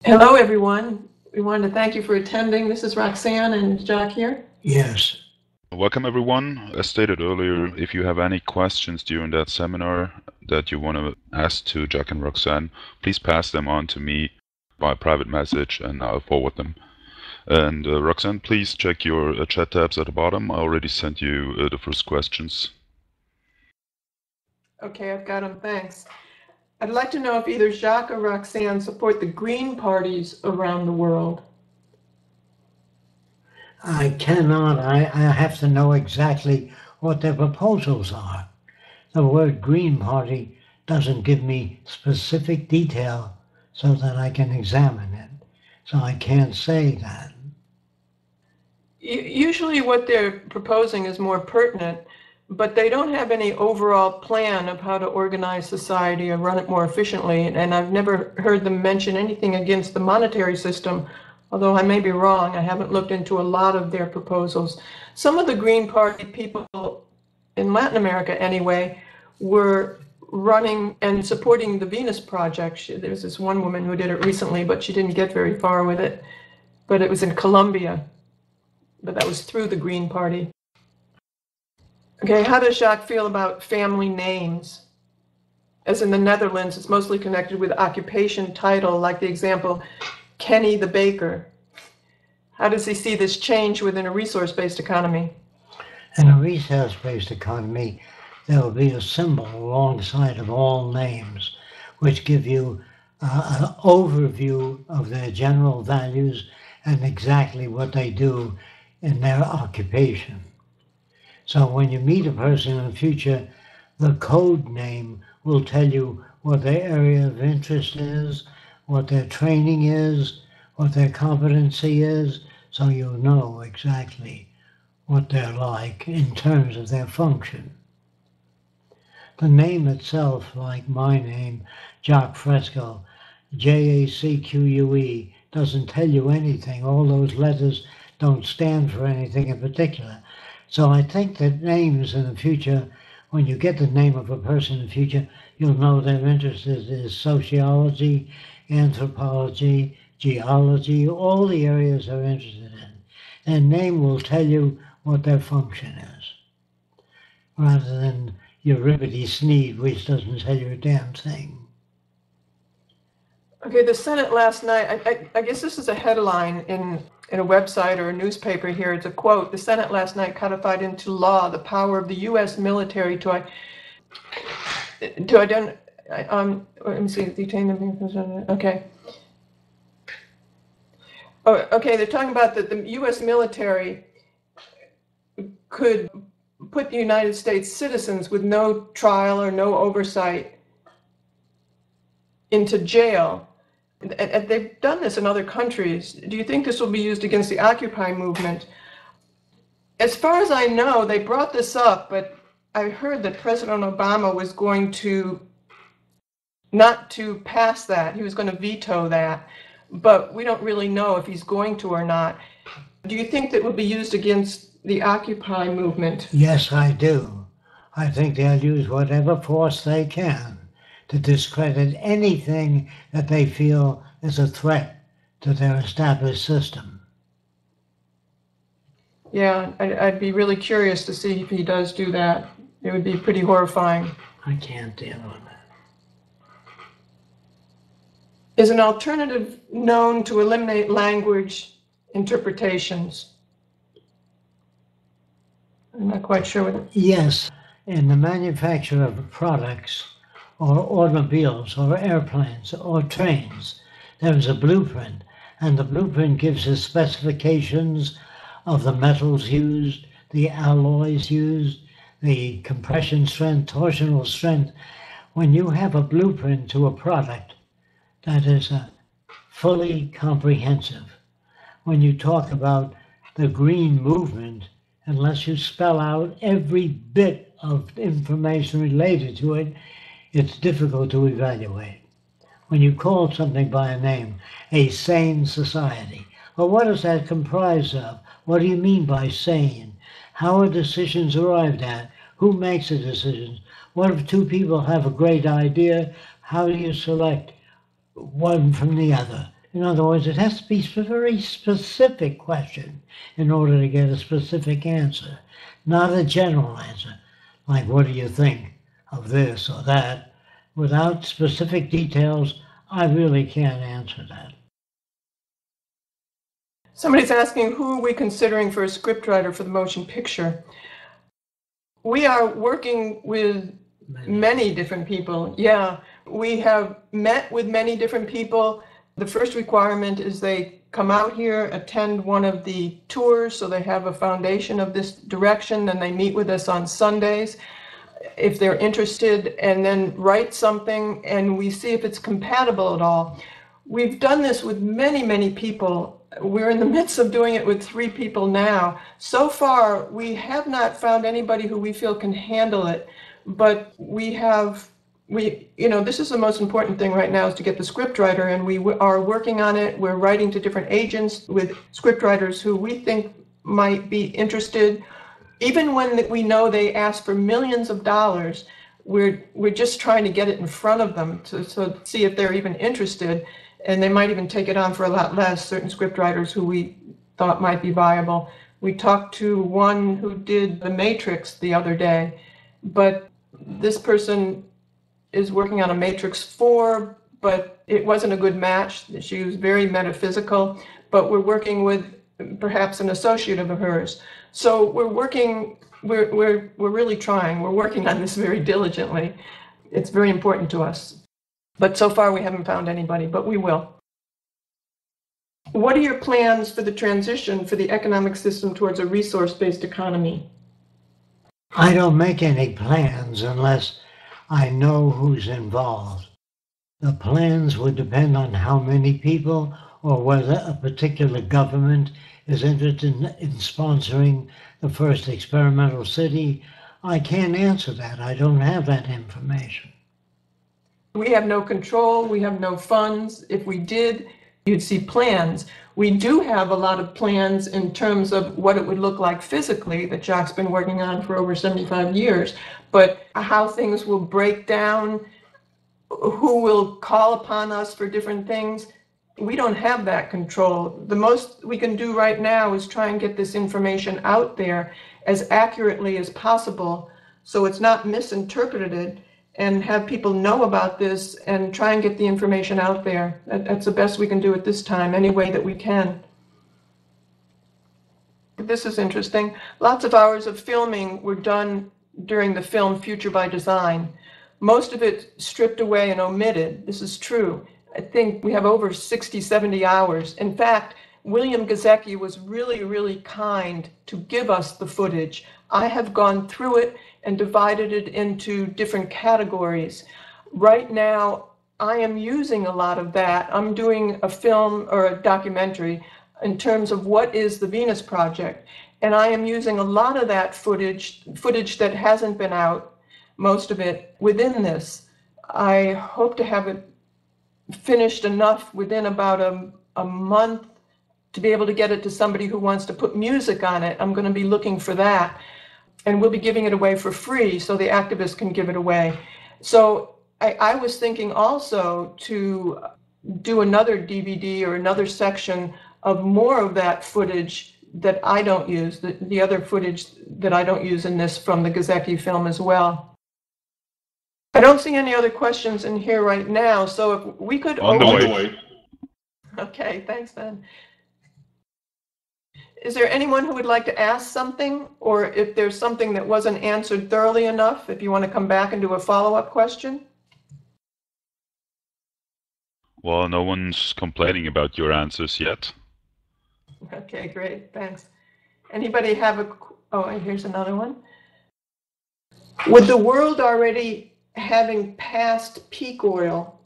Hello, everyone. We wanted to thank you for attending. This is Roxanne and Jacque here. Yes. Welcome, everyone. As stated earlier, if you have any questions during that seminar that you want to ask to Jacque and Roxanne, please pass them on to me by private message and I'll forward them. And Roxanne, please check your chat tabs at the bottom. I already sent you the first questions. Okay, I've got them. Thanks. I'd like to know if either Jacque or Roxanne support the Green parties around the world. I cannot. I have to know exactly what their proposals are. The word Green Party doesn't give me specific detail so that I can examine it. So I can't say that. Usually what they're proposing is more pertinent, but they don't have any overall plan of how to organize society or run it more efficiently. And I've never heard them mention anything against the monetary system, although I may be wrong. I haven't looked into a lot of their proposals. Some of the Green Party people in Latin America, anyway, were running and supporting the Venus Project. There's this one woman who did it recently, but she didn't get very far with it. But it was in Colombia. But that was through the Green Party. Okay, how does Jacque feel about family names? As in the Netherlands, it's mostly connected with occupation title, like the example, Kenny the Baker. How does he see this change within a resource-based economy? In a resource-based economy, there will be a symbol alongside of all names, which give you an overview of their general values and exactly what they do in their occupation. So when you meet a person in the future, the code name will tell you what their area of interest is, what their training is, what their competency is, so you'll know exactly what they're like in terms of their function. The name itself, like my name, Jacque Fresco, Jacque, doesn't tell you anything. All those letters don't stand for anything in particular. So I think that names in the future, when you get the name of a person in the future, you'll know their interest is sociology, anthropology, geology, all the areas they're interested in. Their name will tell you what their function is, rather than Euripides Sneed, which doesn't tell you a damn thing. Okay, the Senate last night, I guess this is a headline in a website or a newspaper here. It's a quote. The Senate last night codified into law the power of the U.S. military to identify, let me see, detain them. Okay. Oh, okay, they're talking about that the U.S. military could put the United States citizens with no trial or no oversight into jail. And they've done this in other countries. Do you think this will be used against the Occupy movement? As far as I know, they brought this up, but I heard that President Obama was going to not to pass that. He was going to veto that, but we don't really know if he's going to or not. Do you think that will be used against the Occupy movement? Yes, I do. I think they'll use whatever force they can to discredit anything that they feel is a threat to their established system. Yeah, I'd be really curious to see if he does do that. It would be pretty horrifying. I can't deal with that. Is an alternative known to eliminate language interpretations? I'm not quite sure what. Yes, in the manufacture of products or automobiles or airplanes or trains, there is a blueprint, and the blueprint gives the specifications of the metals used, the alloys used, the compression strength, torsional strength. When you have a blueprint to a product, that is fully comprehensive. When you talk about the green movement, unless you spell out every bit of information related to it, it's difficult to evaluate. When you call something by a name, a sane society, well, what is that comprised of? What do you mean by sane? How are decisions arrived at? Who makes the decisions? What if two people have a great idea? How do you select one from the other? In other words, it has to be a very specific question in order to get a specific answer, not a general answer, like what do you think of this or that. Without specific details, I really can't answer that. Somebody's asking, who are we considering for a scriptwriter for the motion picture? We are working with many different people. Yeah, we have met with many different people. The first requirement is they come out here, attend one of the tours, so they have a foundation of this direction, then they meet with us on Sundays if they're interested, and then write something, and we see if it's compatible at all. We've done this with many, many people. We're in the midst of doing it with 3 people now. So far, we have not found anybody who we feel can handle it, but this is the most important thing right now, is to get the scriptwriter, and we are working on it. We're writing to different agents with scriptwriters who we think might be interested. Even when we know they ask for millions of dollars, we're just trying to get it in front of them to see if they're even interested. And they might even take it on for a lot less, certain scriptwriters who we thought might be viable. We talked to one who did The Matrix the other day, but this person is working on a Matrix 4, but it wasn't a good match. She was very metaphysical, but we're working with perhaps an associate of hers. So we're really trying. We're working on this very diligently. It's very important to us. But so far we haven't found anybody, but we will. What are your plans for the transition for the economic system towards a resource-based economy? I don't make any plans unless I know who's involved. The plans would depend on how many people or whether a particular government is interested in sponsoring the first experimental city. I can't answer that. I don't have that information. We have no control. We have no funds. If we did, you'd see plans. We do have a lot of plans in terms of what it would look like physically that Jacque's been working on for over 75 years. But how things will break down, who will call upon us for different things, we don't have that control. The most we can do right now is try and get this information out there as accurately as possible so it's not misinterpreted, and have people know about this and try and get the information out there. That's the best we can do at this time, any way that we can. This is interesting. Lots of hours of filming were done during the film Future by Design. Most of it stripped away and omitted. This is true. I think we have over 60, 70 hours. In fact, William Jacque was really, really kind to give us the footage. I have gone through it and divided it into different categories. Right now, I am using a lot of that. I'm doing a film or a documentary in terms of what is the Venus Project. And I am using a lot of that footage that hasn't been out, most of it, within this. I hope to have it finished enough within about a month to be able to get it to somebody who wants to put music on it. I'm going to be looking for that. And we'll be giving it away for free so the activists can give it away. So I was thinking also to do another DVD or another section of more of that footage that I don't use, the other footage that I don't use in this from the Jacque film as well. I don't see any other questions in here right now, so if we could On the way. Okay, thanks, Ben. Is there anyone who would like to ask something, or if there's something that wasn't answered thoroughly enough, if you want to come back and do a follow-up question? Well, no one's complaining about your answers yet. Okay, great, thanks. Anybody have and here's another one. With the world already having passed peak oil,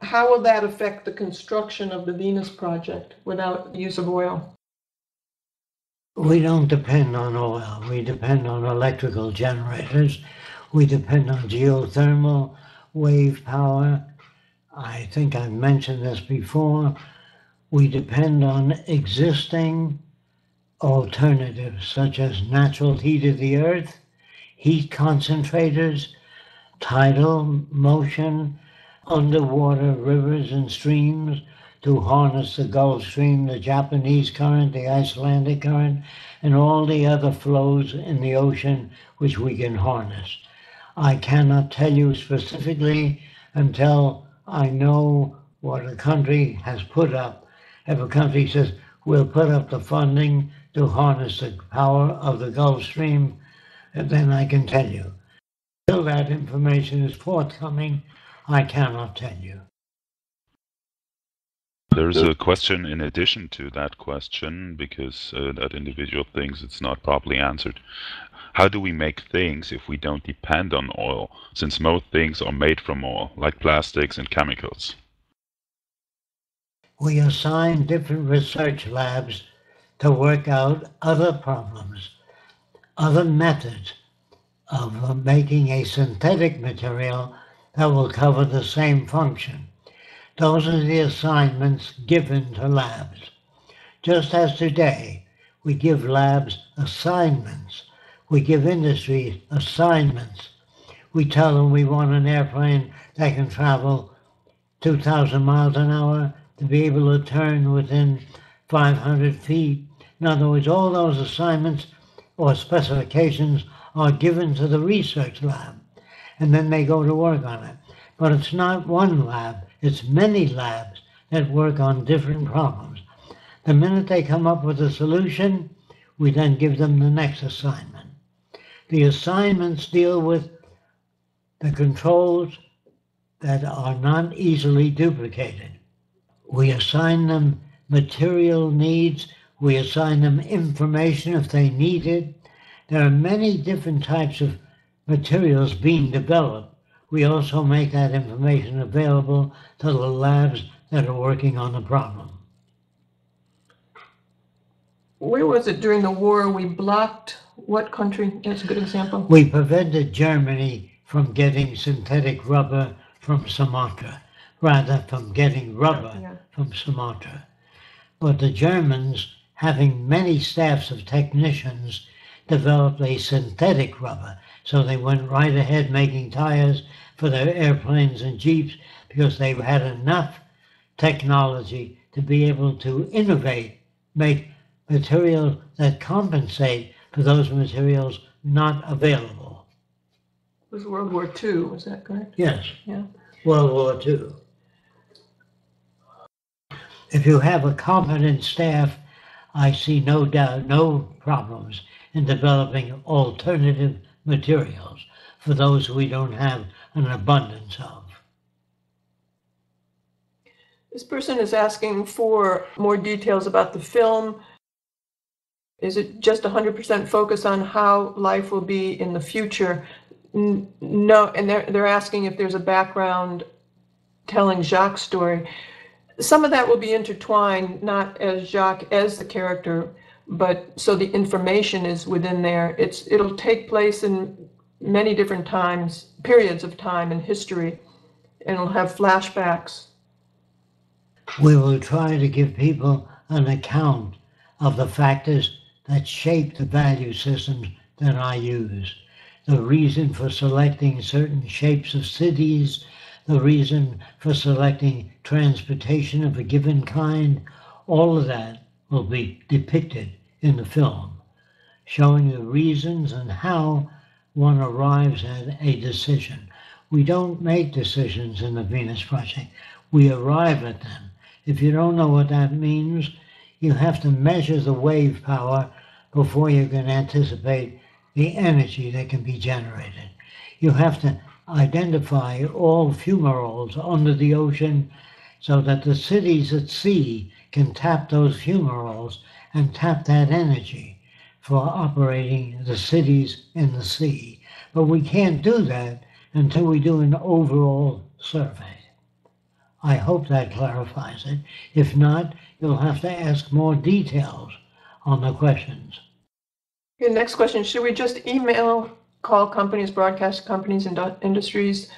how will that affect the construction of the Venus Project without use of oil? We don't depend on oil. We depend on electrical generators. We depend on geothermal, wave power. I think I've mentioned this before. We depend on existing alternatives such as natural heat of the earth, heat concentrators, tidal motion, underwater rivers and streams, to harness the Gulf Stream, the Japanese current, the Icelandic current, and all the other flows in the ocean which we can harness. I cannot tell you specifically until I know what a country has put up. If a country says, we'll put up the funding to harness the power of the Gulf Stream, then I can tell you. Until that information is forthcoming, I cannot tell you. There's a question in addition to that question, because that individual thinks it's not properly answered. How do we make things if we don't depend on oil, since most things are made from oil, like plastics and chemicals? We assign different research labs to work out other problems, other methods of making a synthetic material that will cover the same function. Those are the assignments given to labs. Just as today, we give labs assignments. We give industry assignments. We tell them we want an airplane that can travel 2,000 miles an hour to be able to turn within 500 feet. In other words, all those assignments or specifications are given to the research lab, and then they go to work on it. But it's not one lab, it's many labs that work on different problems. The minute they come up with a solution, we then give them the next assignment. The assignments deal with the controls that are not easily duplicated. We assign them material needs, we assign them information if they need it. There are many different types of materials being developed. We also make that information available to the labs that are working on the problem. Where was it during the war we blocked what country? That's a good example. We prevented Germany from getting synthetic rubber from Sumatra, rather from getting rubber from Sumatra. But the Germans, having many staffs of technicians, developed a synthetic rubber. So they went right ahead making tires for their airplanes and jeeps because they had enough technology to be able to innovate, make materials that compensate for those materials not available. It was World War II, was that correct? Yes. Yeah. World War II. If you have a competent staff, I see no doubt, no problems in developing alternative materials for those we don't have an abundance of. This person is asking for more details about the film. Is it just 100% focus on how life will be in the future? No, and they're asking if there's a background telling Jacque's story. Some of that will be intertwined, not as Jacque as the character, but so the information is within there. It'll take place in many different periods of time in history, and it'll have flashbacks. We will try to give people an account of the factors that shape the value systems that I use. The reason for selecting certain shapes of cities, the reason for selecting transportation of a given kind, all of that will be depicted in the film, showing the reasons and how one arrives at a decision. We don't make decisions in the Venus Project, we arrive at them. If you don't know what that means, you have to measure the wave power before you can anticipate the energy that can be generated. You have to identify all fumaroles under the ocean so that the cities at sea can tap those fumaroles and tap that energy for operating the cities in the sea. But we can't do that until we do an overall survey. I hope that clarifies it. If not, you'll have to ask more details on the questions. Okay, next question. Should we just call companies, broadcast companies, industries,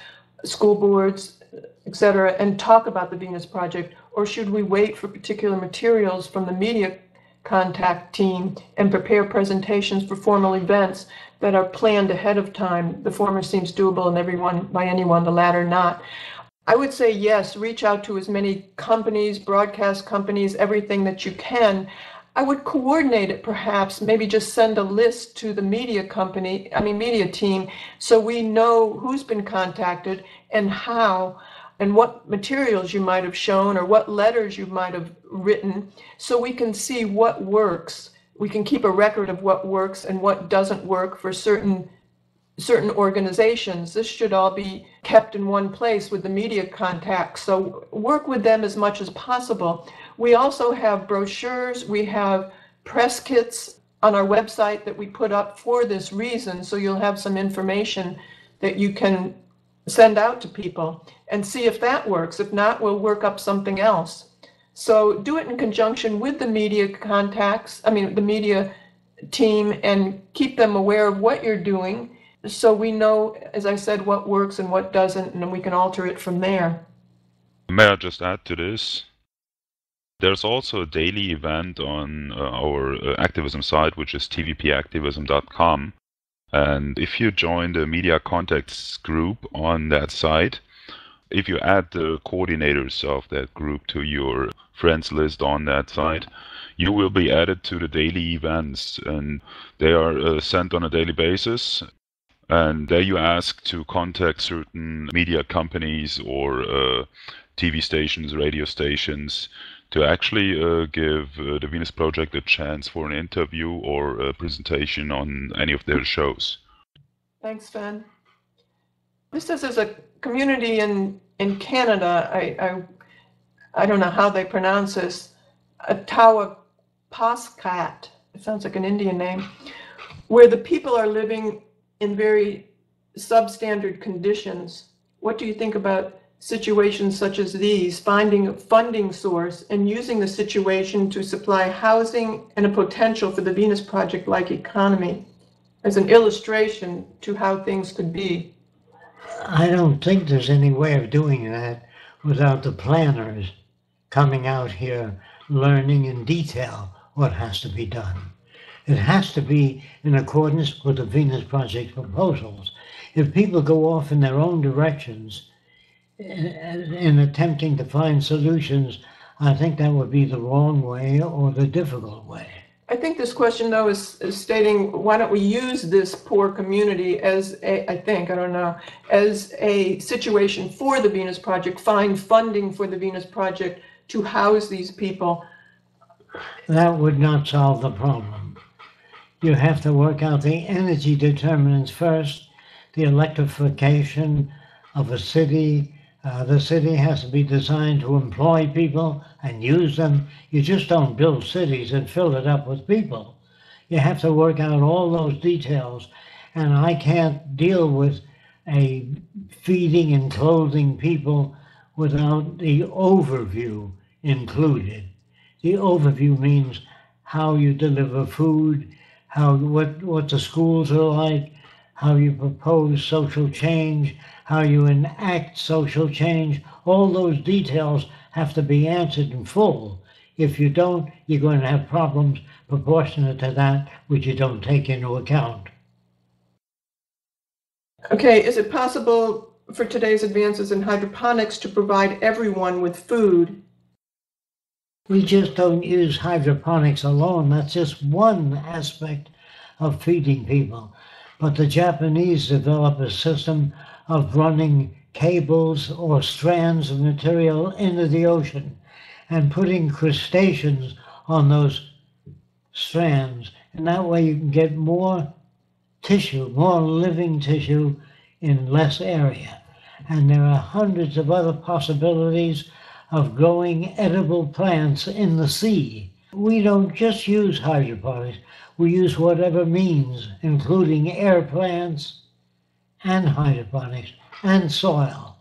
school boards, etc., and talk about the Venus Project? Or should we wait for particular materials from the media contact team and prepare presentations for formal events that are planned ahead of time? The former seems doable by anyone, the latter not. I would say yes, reach out to as many companies, broadcast companies, everything that you can. I would coordinate it perhaps, maybe just send a list to the media team, so we know who's been contacted and how, and what materials you might have shown or what letters you might have written, so we can see what works. We can keep a record of what works and what doesn't work for certain organizations. This should all be kept in one place with the media contacts. So work with them as much as possible. We also have brochures, we have press kits on our website that we put up for this reason. So you'll have some information that you can send out to people and see if that works. If not, we'll work up something else. So do it in conjunction with the media the media team, and keep them aware of what you're doing, so we know, as I said, what works and what doesn't, and then we can alter it from there. May I just add to this? There's also a daily event on our activism site, which is tvpactivism.com. And if you join the media contacts group on that site, if you add the coordinators of that group to your friends list on that site, you will be added to the daily events, and they are sent on a daily basis. And there you ask to contact certain media companies or TV stations, radio stations, to actually give the Venus Project a chance for an interview or a presentation on any of their shows. Thanks, Sven. This is a community in Canada. I don't know how they pronounce this. Tawapaskat. It sounds like an Indian name, where the people are living in very substandard conditions. What do you think about situations such as these, finding a funding source and using the situation to supply housing and a potential for the Venus Project-like economy as an illustration to how things could be? I don't think there's any way of doing that without the planners coming out here, learning in detail what has to be done. It has to be in accordance with the Venus Project proposals. If people go off in their own directions in attempting to find solutions, I think that would be the wrong way or the difficult way. I think this question, though, is stating, why don't we use this poor community as a situation for the Venus Project, find funding for the Venus Project to house these people. That would not solve the problem. You have to work out the energy determinants first, the electrification of a city. The city has to be designed to employ people and use them. You just don't build cities and fill it up with people. You have to work out all those details, and I can't deal with a feeding and clothing people without the overview included. The overview means how you deliver food, what the schools are like, how you propose social change, how you enact social change. All those details have to be answered in full. If you don't, you're going to have problems proportionate to that which you don't take into account. Okay, is it possible for today's advances in hydroponics to provide everyone with food? We just don't use hydroponics alone. That's just one aspect of feeding people. But the Japanese developed a system of running cables or strands of material into the ocean and putting crustaceans on those strands. And that way you can get more tissue, more living tissue in less area. And there are hundreds of other possibilities of growing edible plants in the sea. We don't just use hydroponics, we use whatever means, including air plants and hydroponics and soil.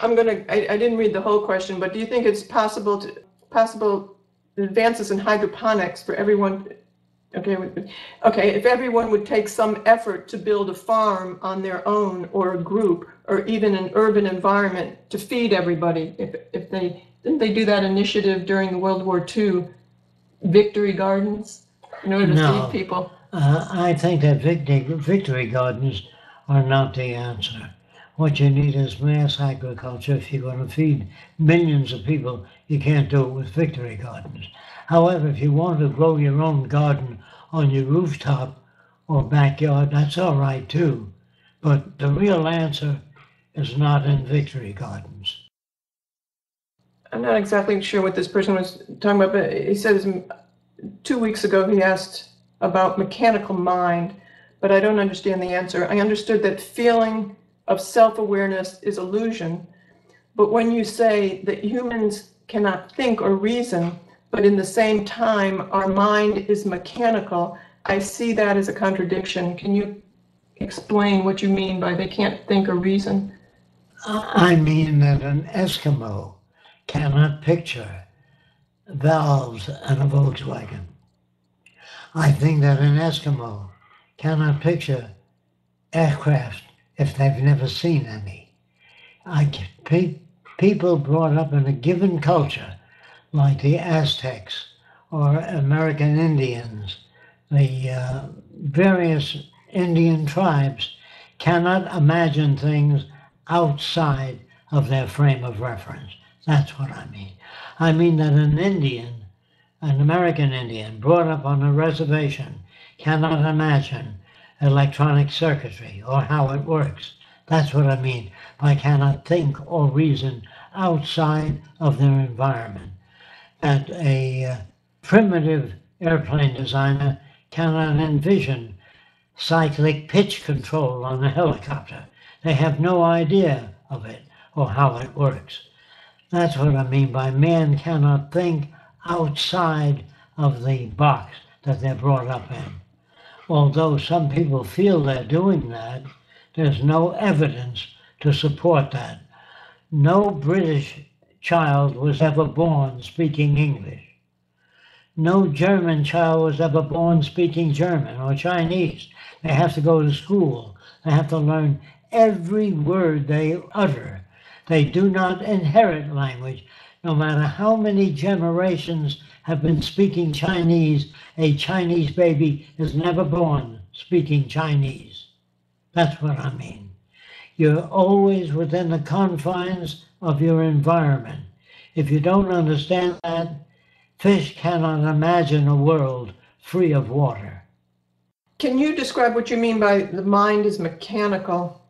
I didn't read the whole question, but do you think it's possible advances in hydroponics for everyone? Okay, if everyone would take some effort to build a farm on their own, or a group, or even an urban environment to feed everybody, didn't they do that initiative during the World War II, Victory Gardens, in order to feed people? I think that victory gardens are not the answer. What you need is mass agriculture. If you're going to feed millions of people, you can't do it with victory gardens. However, if you want to grow your own garden on your rooftop or backyard, that's all right too. But the real answer is not in victory gardens. I'm not exactly sure what this person was talking about, but he says 2 weeks ago he asked about mechanical mind, but I don't understand the answer. I understood that feeling of self-awareness is illusion, but when you say that humans cannot think or reason, but in the same time our mind is mechanical, I see that as a contradiction. Can you explain what you mean by they can't think or reason? I mean that an Eskimo cannot picture valves in a Volkswagen. I think that an Eskimo cannot picture aircraft if they've never seen any. People brought up in a given culture, like the Aztecs or American Indians, the various Indian tribes, cannot imagine things outside of their frame of reference. That's what I mean. I mean that an Indian, an American Indian, brought up on a reservation, cannot imagine electronic circuitry or how it works. That's what I mean by cannot think or reason outside of their environment. That a primitive airplane designer cannot envision cyclic pitch control on a helicopter. They have no idea of it or how it works. That's what I mean by man cannot think outside of the box that they're brought up in. Although some people feel they're doing that, there's no evidence to support that. No British child was ever born speaking English. No German child was ever born speaking German or Chinese. They have to go to school. They have to learn every word they utter. They do not inherit language. No matter how many generations have been speaking Chinese, a Chinese baby is never born speaking Chinese. That's what I mean. You're always within the confines of your environment. If you don't understand that, fish cannot imagine a world free of water. Can you describe what you mean by the mind is mechanical?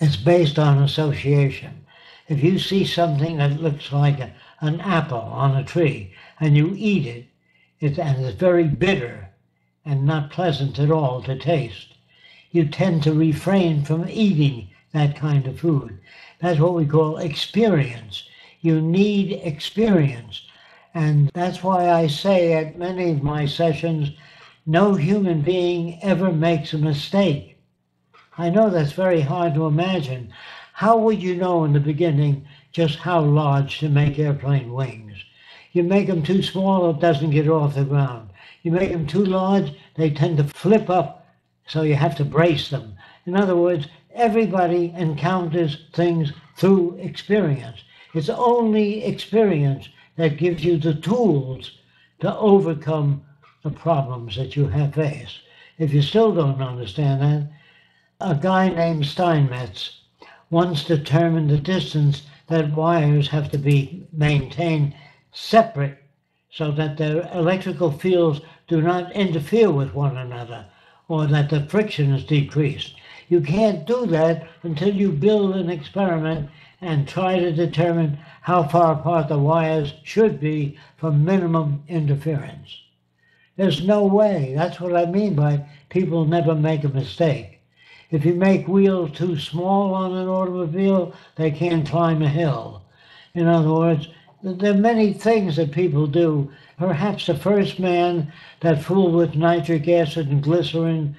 It's based on association. If you see something that looks like an apple on a tree and you eat it, and it's very bitter and not pleasant at all to taste, you tend to refrain from eating that kind of food. That's what we call experience. You need experience. And that's why I say at many of my sessions, no human being ever makes a mistake. I know that's very hard to imagine. How would you know in the beginning just how large to make airplane wings? You make them too small, it doesn't get off the ground. You make them too large, they tend to flip up, so you have to brace them. In other words, everybody encounters things through experience. It's only experience that gives you the tools to overcome the problems that you have faced. If you still don't understand that, a guy named Steinmetz once determined the distance that wires have to be maintained separate so that their electrical fields do not interfere with one another or that the friction is decreased. You can't do that until you build an experiment and try to determine how far apart the wires should be for minimum interference. There's no way. That's what I mean by people never make a mistake. If you make wheels too small on an automobile, they can't climb a hill. In other words, there are many things that people do. Perhaps the first man that fooled with nitric acid and glycerin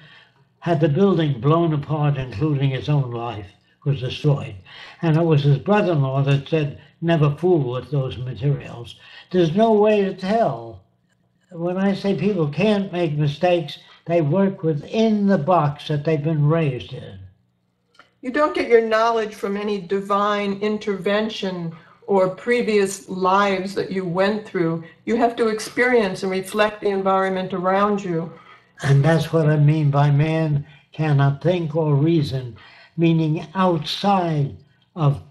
had the building blown apart, including his own life was destroyed. And it was his brother-in-law that said, never fool with those materials. There's no way to tell. When I say people can't make mistakes, they work within the box that they've been raised in. You don't get your knowledge from any divine intervention or previous lives that you went through. You have to experience and reflect the environment around you. And that's what I mean by man cannot think or reason. meaning outside of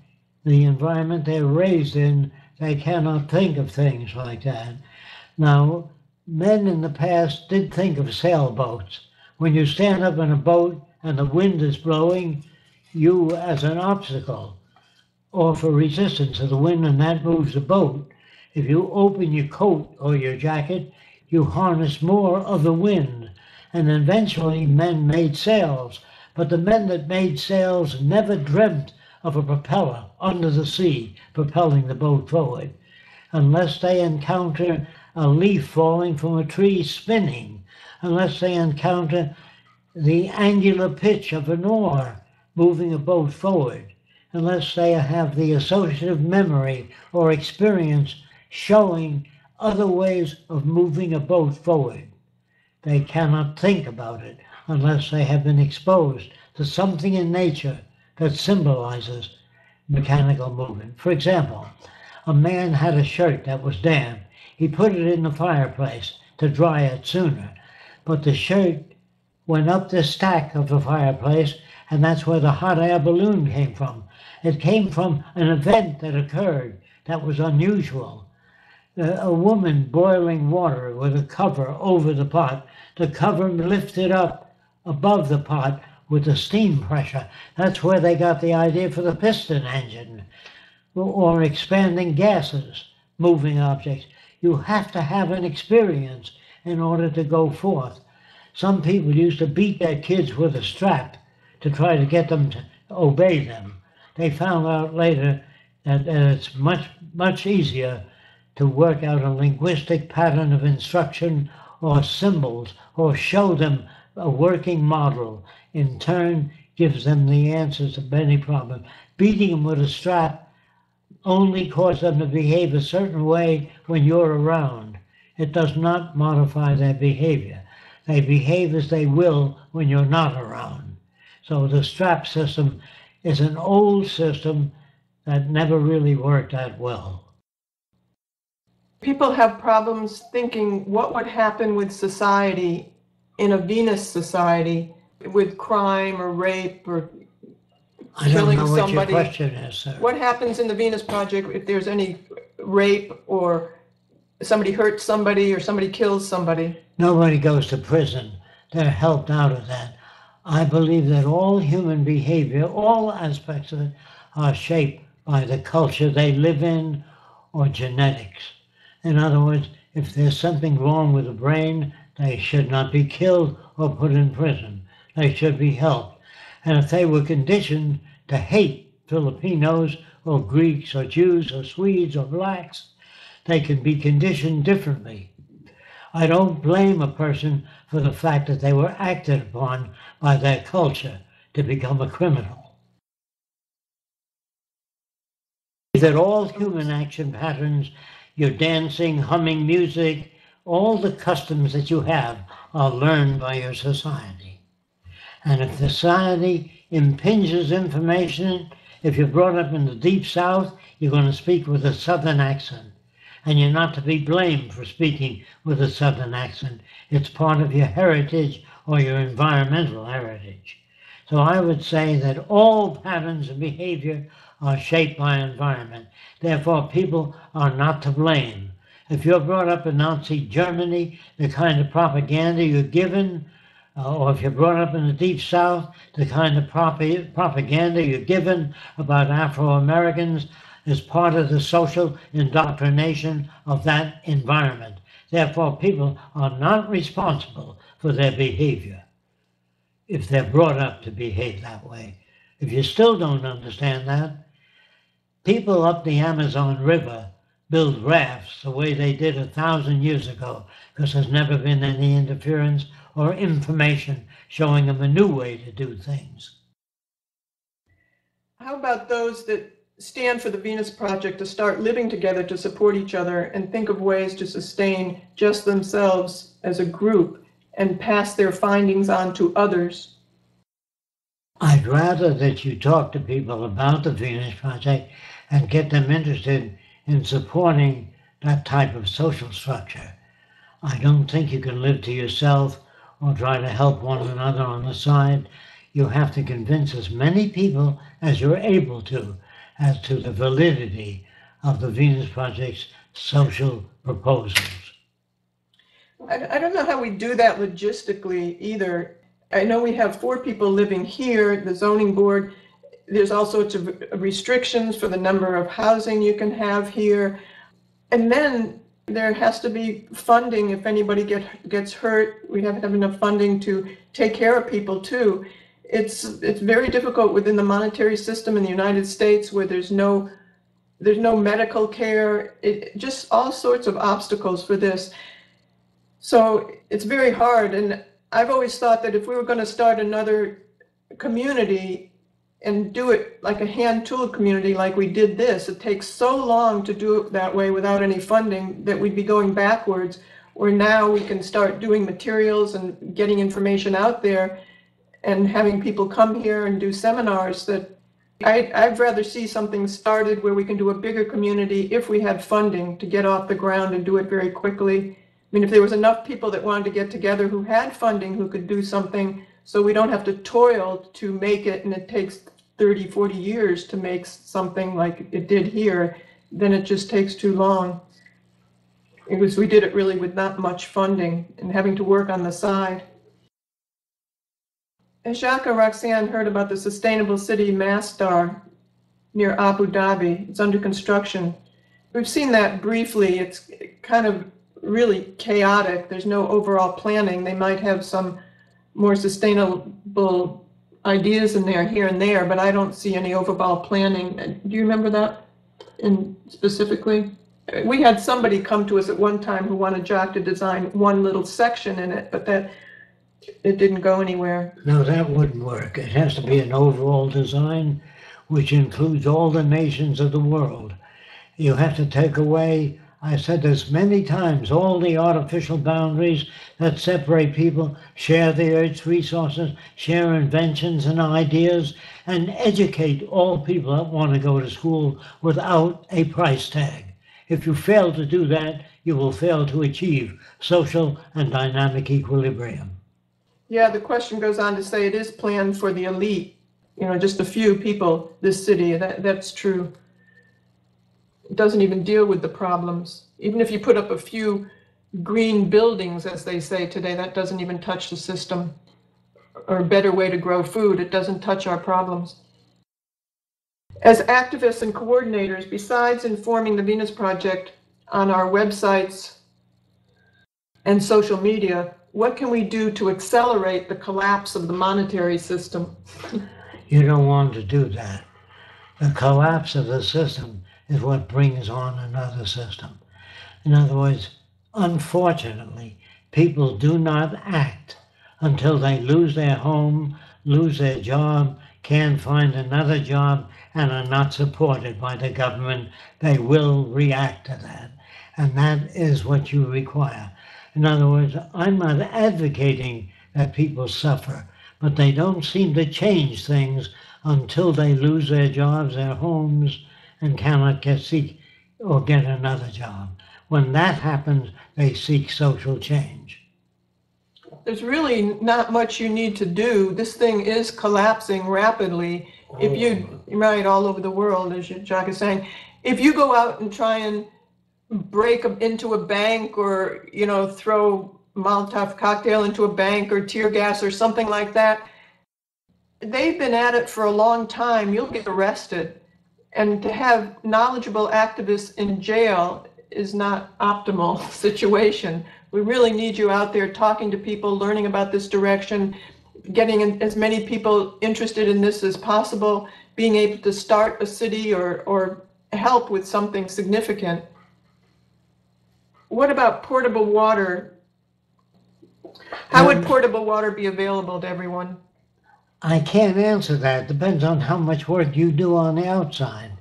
the environment they're raised in. They cannot think of things like that. Now, men in the past did think of sailboats. When you stand up in a boat and the wind is blowing, you as an obstacle offer resistance to the wind, and that moves the boat. If you open your coat or your jacket, you harness more of the wind. And eventually men made sails. But the men that made sails never dreamt of a propeller under the sea propelling the boat forward, unless they encounter a leaf falling from a tree spinning, unless they encounter the angular pitch of an oar moving a boat forward, unless they have the associative memory or experience showing other ways of moving a boat forward. They cannot think about it unless they have been exposed to something in nature that symbolizes mechanical movement. For example, a man had a shirt that was damp. He put it in the fireplace to dry it sooner, but the shirt went up the stack of the fireplace, and that's where the hot air balloon came from. It came from an event that occurred that was unusual. A woman boiling water with a cover over the pot. The cover lifted up above the pot with the steam pressure. That's where they got the idea for the piston engine, or expanding gases, moving objects. You have to have an experience in order to go forth. Some people used to beat their kids with a strap to try to get them to obey them. They found out later that it's much easier to work out a linguistic pattern of instruction or symbols, or show them a working model. In turn, gives them the answers to many problems. Beating them with a strap only causes them to behave a certain way when you're around. It does not modify their behavior. They behave as they will when you're not around. So the strap system is an old system that never really worked that well. People have problems thinking what would happen with society in a Venus society with crime or rape or I don't killing know what somebody. your question is, sir. What happens in the Venus Project if there's any rape or somebody hurts somebody or somebody kills somebody? Nobody goes to prison. They're helped out of that. I believe that all human behavior, all aspects of it, are shaped by the culture they live in or genetics. In other words, if there's something wrong with the brain, they should not be killed or put in prison. They should be helped. And if they were conditioned to hate Filipinos or Greeks or Jews or Swedes or blacks, they can be conditioned differently. I don't blame a person for the fact that they were acted upon by their culture to become a criminal. That all human action patterns, your dancing, humming music, all the customs that you have are learned by your society. And if society impinges information, if you're brought up in the deep South, you're going to speak with a Southern accent. And you're not to be blamed for speaking with a Southern accent. It's part of your heritage or your environmental heritage. So I would say that all patterns of behavior are shaped by environment. Therefore, people are not to blame. If you're brought up in Nazi Germany, the kind of propaganda you're given, or if you're brought up in the Deep South, the kind of propaganda you're given about Afro-Americans is part of the social indoctrination of that environment. Therefore, people are not responsible for their behavior if they're brought up to behave that way. If you still don't understand that, people up the Amazon River build rafts the way they did 1,000 years ago, because there's never been any interference or information showing them a new way to do things. How about those that stand for the Venus Project to start living together to support each other and think of ways to sustain just themselves as a group and pass their findings on to others? I'd rather that you talk to people about the Venus Project and get them interested in supporting that type of social structure. I don't think you can live to yourself or try to help one another on the side. you have to convince as many people as you're able to as to the validity of the Venus Project's social proposals. I don't know how we do that logistically either. I know we have 4 people living here, the zoning board. There's all sorts of restrictions for the number of housing you can have here. And then there has to be funding if anybody gets hurt. We have to have enough funding to take care of people too. It's very difficult within the monetary system in the United States where there's no medical care, just all sorts of obstacles for this. So it's very hard. And I've always thought that if we were going to start another community and do it like a hand-tooled community like we did this, it takes so long to do it that way without any funding that we'd be going backwards, where now we can start doing materials and getting information out there and having people come here and do seminars. That I'd rather see something started where we can do a bigger community if we had funding to get off the ground and do it very quickly. I mean, if there was enough people that wanted to get together who had funding, who could do something, so we don't have to toil to make it and it takes 30, 40 years to make something like it did here, then it just takes too long. We did it really with not much funding and having to work on the side. Has Jacque or Roxanne heard about the Sustainable City Masdar near Abu Dhabi? It's under construction. We've seen that briefly. It's kind of really chaotic. There's no overall planning. They might have some more sustainable ideas in there here and there, but I don't see any overall planning. Do you remember that specifically? We had somebody come to us at one time who wanted Jacque to design one little section in it, but it didn't go anywhere. No, that wouldn't work. It has to be an overall design which includes all the nations of the world. You have to take away, I said this many times, all the artificial boundaries that separate people, share the Earth's resources, share inventions and ideas, and educate all people that want to go to school without a price tag. If you fail to do that, you will fail to achieve social and dynamic equilibrium. Yeah, the question goes on to say it is planned for the elite, just a few people, this city. That's true. It doesn't even deal with the problems. Even if you put up a few green buildings, as they say today, that doesn't even touch the system. Or a better way to grow food, it doesn't touch our problems. As activists and coordinators, besides informing the Venus Project on our websites and social media, what can we do to accelerate the collapse of the monetary system? You don't want to do that. The collapse of the system is what brings on another system. In other words, unfortunately, people do not act until they lose their home, lose their job, can't find another job, and are not supported by the government. They will react to that. And that is what you require. In other words, I'm not advocating that people suffer, but they don't seem to change things until they lose their jobs, their homes, and cannot get another job. When that happens, they seek social change. There's really not much you need to do. This thing is collapsing rapidly. Right, all over the world, as Jacque is saying. If you go out and try and break into a bank or, throw Molotov cocktail into a bank or tear gas or something like that, they've been at it for a long time. You'll get arrested. And to have knowledgeable activists in jail is not optimal situation. We really need you out there talking to people, learning about this direction, getting as many people interested in this as possible, being able to start a city or help with something significant. What about portable water? How would portable water be available to everyone? I can't answer that. It depends on how much work you do on the outside.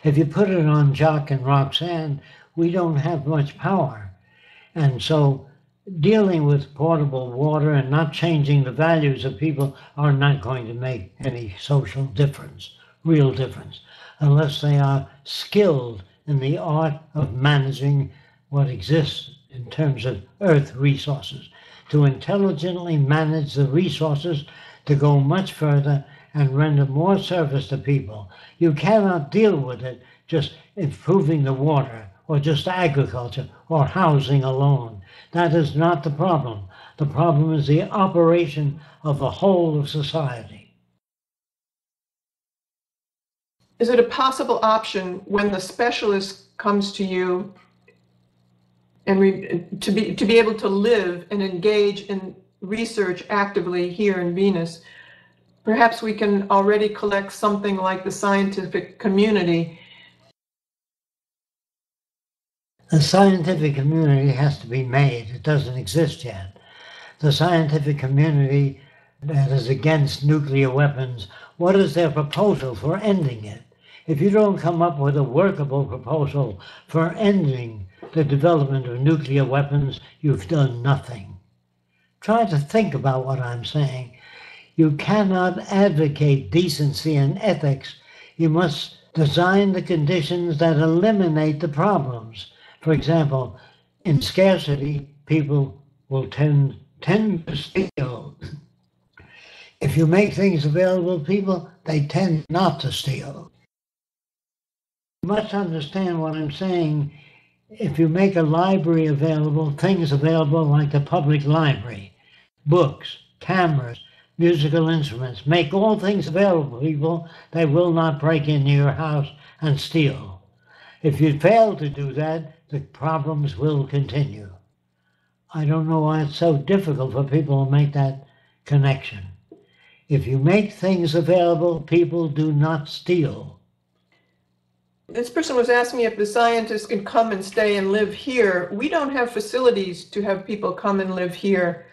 If you put it on Jacque and Roxanne, we don't have much power. And so dealing with portable water and not changing the values of people are not going to make any social difference, real difference, unless they are skilled in the art of managing what exists in terms of earth resources. To intelligently manage the resources to go much further and render more service to people. You cannot deal with it just improving the water or just agriculture or housing alone. That is not the problem. The problem is the operation of the whole of society. Is it a possible option when the specialist comes to you and to be able to live and engage in research actively here in Venus? Perhaps we can already collect something like the scientific community. The scientific community has to be made. It doesn't exist yet. The scientific community that is against nuclear weapons, what is their proposal for ending it? If you don't come up with a workable proposal for ending the development of nuclear weapons, you've done nothing. Try to think about what I'm saying. You cannot advocate decency and ethics. You must design the conditions that eliminate the problems. For example, in scarcity, people will tend to steal. If you make things available to people, they tend not to steal. You must understand what I'm saying. If you make a library available, things available like the public library, books, cameras, musical instruments, make all things available to people, they will not break into your house and steal. If you fail to do that, the problems will continue. I don't know why it's so difficult for people to make that connection. If you make things available, people do not steal. This person was asking me if the scientists can come and stay and live here. We don't have facilities to have people come and live here.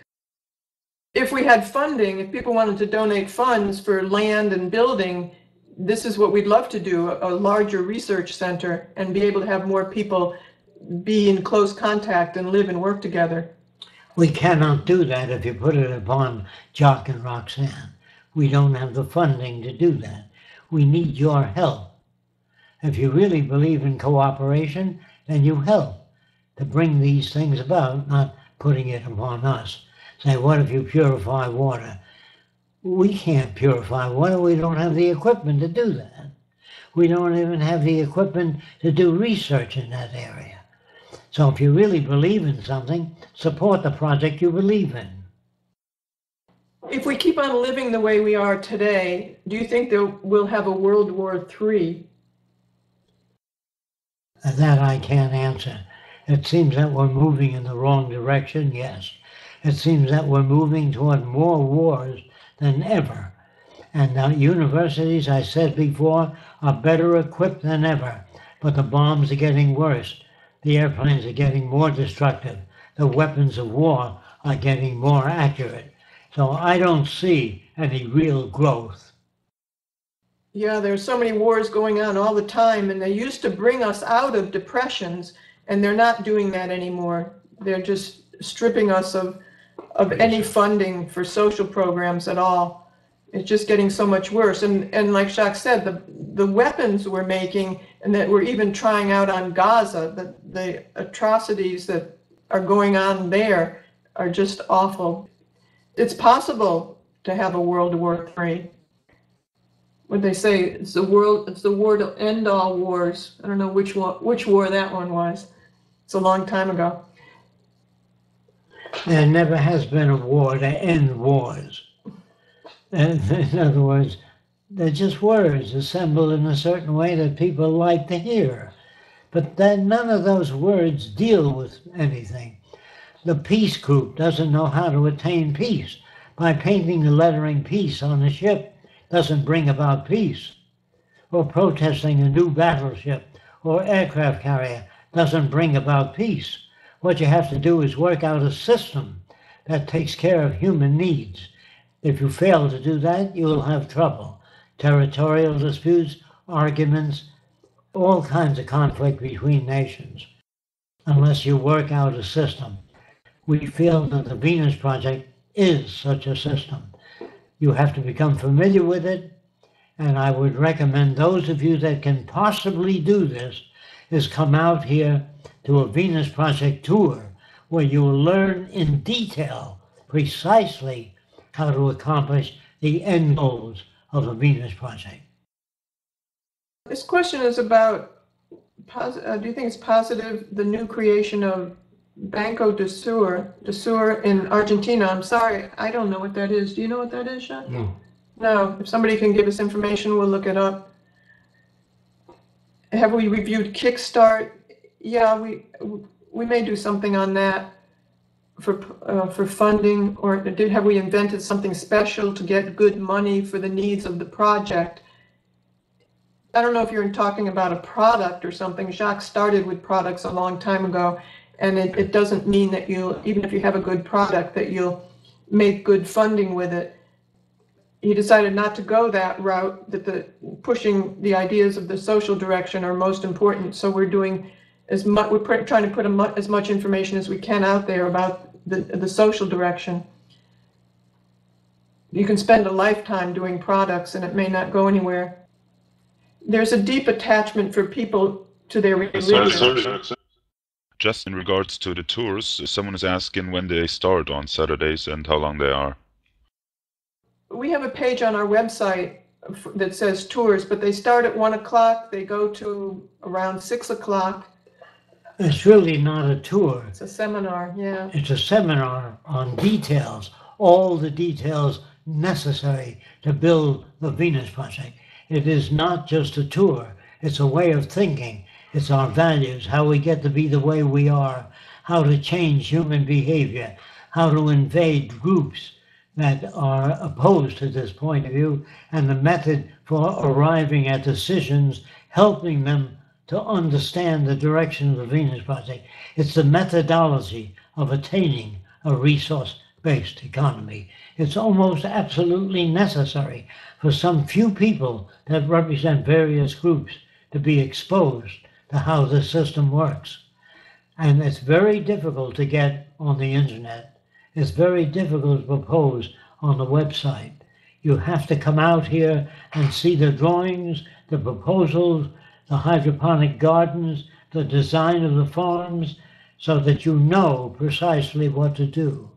If we had funding, if people wanted to donate funds for land and building, this is what we'd love to do, a larger research center, and be able to have more people be in close contact and live and work together. We cannot do that if you put it upon Jacque and Roxanne. We don't have the funding to do that. We need your help. If you really believe in cooperation, then you help to bring these things about, not putting it upon us. Say, what if you purify water? We can't purify water. We don't have the equipment to do that. We don't even have the equipment to do research in that area. So if you really believe in something, support the project you believe in. If we keep on living the way we are today, do you think that we'll have a World War III? That I can't answer. It seems that we're moving in the wrong direction, yes. It seems that we're moving toward more wars than ever. And now universities, I said before, are better equipped than ever. But the bombs are getting worse. The airplanes are getting more destructive. The weapons of war are getting more accurate. So I don't see any real growth. Yeah, there's so many wars going on all the time, and they used to bring us out of depressions, and they're not doing that anymore. They're just stripping us of any funding for social programs at all. It's just getting so much worse. And like Jacque said, the weapons we're making and that we're even trying out on Gaza, the atrocities that are going on there are just awful. It's possible to have a World War III. What they say, it's the war to end all wars. I don't know which war that one was. It's a long time ago. There never has been a war to end wars. In other words, they're just words assembled in a certain way that people like to hear. But then none of those words deal with anything. The peace group doesn't know how to attain peace. By painting the lettering peace on the ship doesn't bring about peace. Or protesting a new battleship or aircraft carrier doesn't bring about peace. What you have to do is work out a system that takes care of human needs. If you fail to do that, you will have trouble. Territorial disputes, arguments, all kinds of conflict between nations, unless you work out a system. We feel that the Venus Project is such a system. You have to become familiar with it, and I would recommend those of you that can possibly do this is come out here to a Venus Project tour where you will learn in detail precisely how to accomplish the end goals of the Venus Project. This question is about, do you think it's positive, the new creation of Banco de Sur in Argentina? I'm sorry, I don't know what that is. Do you know what that is, Jacque? No. No, if somebody can give us information, we'll look it up. Have we reviewed Kickstart? Yeah, we may do something on that for funding, or have we invented something special to get good money for the needs of the project? I don't know if you're talking about a product or something. Jacque started with products a long time ago, and it doesn't mean that even if you have a good product, that you'll make good funding with it. He decided not to go that route, that pushing the ideas of the social direction are most important. So we're doing we're trying to put as much information as we can out there about the social direction. You can spend a lifetime doing products and it may not go anywhere. There's a deep attachment for people to their religion. Just in regards to the tours, someone is asking when they start on Saturdays and how long they are. We have a page on our website that says tours, but they start at 1 o'clock, they go to around 6 o'clock. It's really not a tour. It's a seminar, yeah. It's a seminar on details, all the details necessary to build the Venus Project. It is not just a tour. It's a way of thinking. It's our values, how we get to be the way we are, how to change human behavior, how to invade groups that are opposed to this point of view, and the method for arriving at decisions, helping them to understand the direction of the Venus Project. It's the methodology of attaining a resource-based economy. It's almost absolutely necessary for some few people that represent various groups to be exposed to how the system works. And it's very difficult to get on the internet. It's very difficult to propose on the website. You have to come out here and see the drawings, the proposals, the hydroponic gardens, the design of the farms, so that you know precisely what to do.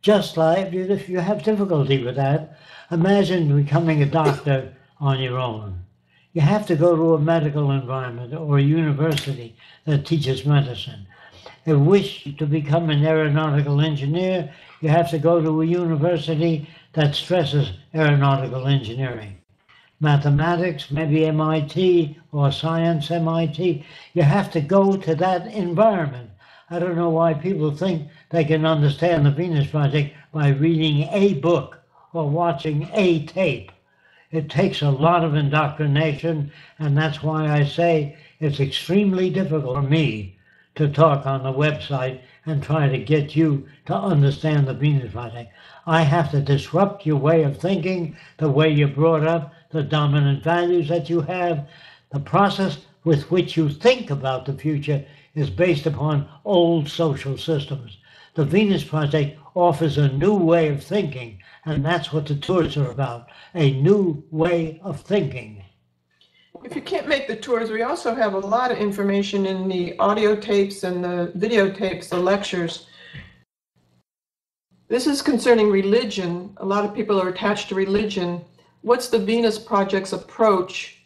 Just like if you have difficulty with that, imagine becoming a doctor on your own. You have to go to a medical environment or a university that teaches medicine. If you wish to become an aeronautical engineer, you have to go to a university that stresses aeronautical engineering. Mathematics, maybe MIT, or science, MIT. You have to go to that environment. I don't know why people think they can understand the Venus Project by reading a book or watching a tape. It takes a lot of indoctrination, and that's why I say it's extremely difficult for me to talk on the website and try to get you to understand the Venus Project. I have to disrupt your way of thinking, the way you're brought up, the dominant values that you have. The process with which you think about the future is based upon old social systems. The Venus Project offers a new way of thinking, and that's what the tours are about, a new way of thinking. If you can't make the tours, we also have a lot of information in the audio tapes and the videotapes, the lectures. This is concerning religion. A lot of people are attached to religion. What's the Venus Project's approach?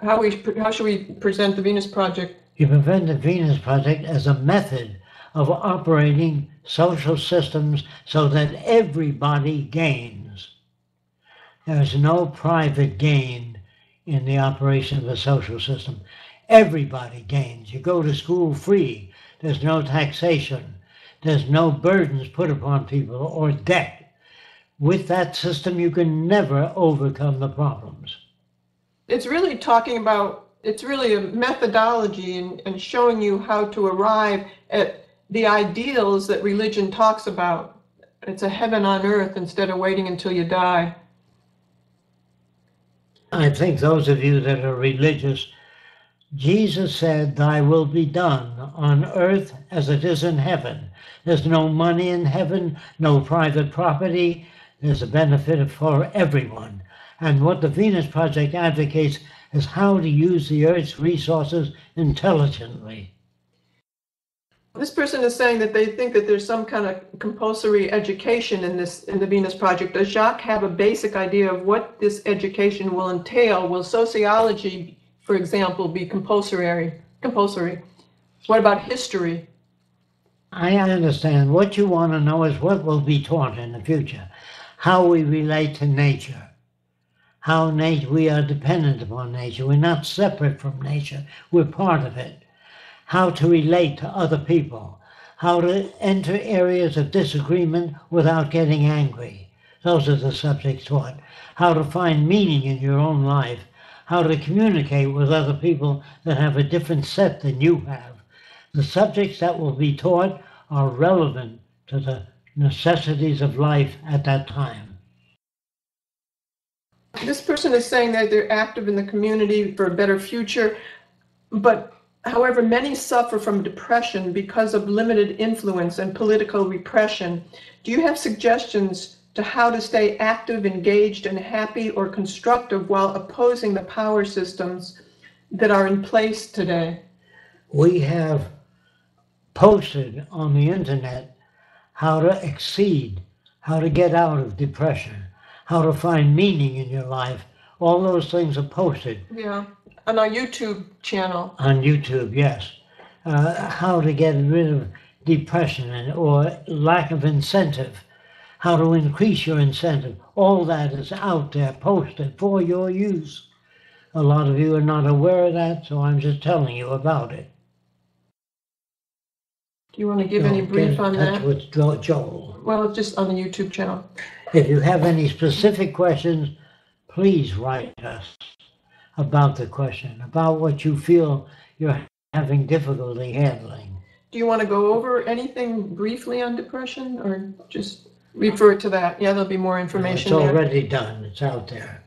How should we present the Venus Project? You present the Venus Project as a method of operating social systems so that everybody gains. There's no private gain in the operation of the social system. Everybody gains. You go to school free. There's no taxation. There's no burdens put upon people or debt. With that system, you can never overcome the problems. It's really it's really a methodology and showing you how to arrive at the ideals that religion talks about. It's a heaven on earth instead of waiting until you die. I think those of you that are religious, Jesus said, "Thy will be done on earth as it is in heaven." There's no money in heaven, no private property. There's a benefit for everyone. And what the Venus Project advocates is how to use the Earth's resources intelligently. This person is saying that they think that there's some kind of compulsory education in the Venus Project. Does Jacque have a basic idea of what this education will entail? Will sociology, for example, be compulsory? What about history? I understand. What you want to know is what will be taught in the future, how we relate to nature, how we are dependent upon nature. We're not separate from nature. We're part of it. How to relate to other people, how to enter areas of disagreement without getting angry. Those are the subjects taught. How to find meaning in your own life, how to communicate with other people that have a different set than you have. The subjects that will be taught are relevant to the necessities of life at that time. This person is saying that they're active in the community for a better future, but however, many suffer from depression because of limited influence and political repression. Do you have suggestions to how to stay active, engaged, and happy or constructive while opposing the power systems that are in place today? We have posted on the internet how to exceed, how to get out of depression, how to find meaning in your life. All those things are posted. Yeah. On our YouTube channel. On YouTube, yes. How to get rid of depression or lack of incentive, how to increase your incentive. All that is out there posted for your use. A lot of you are not aware of that, so I'm just telling you about it. Do you want to give any brief on that? With Joel. Well, it's just on the YouTube channel. If you have any specific questions, please write us about the question, about what you feel you're having difficulty handling. Do you want to go over anything briefly on depression or just refer to that? Yeah, there'll be more information It's there. already done. It's out there.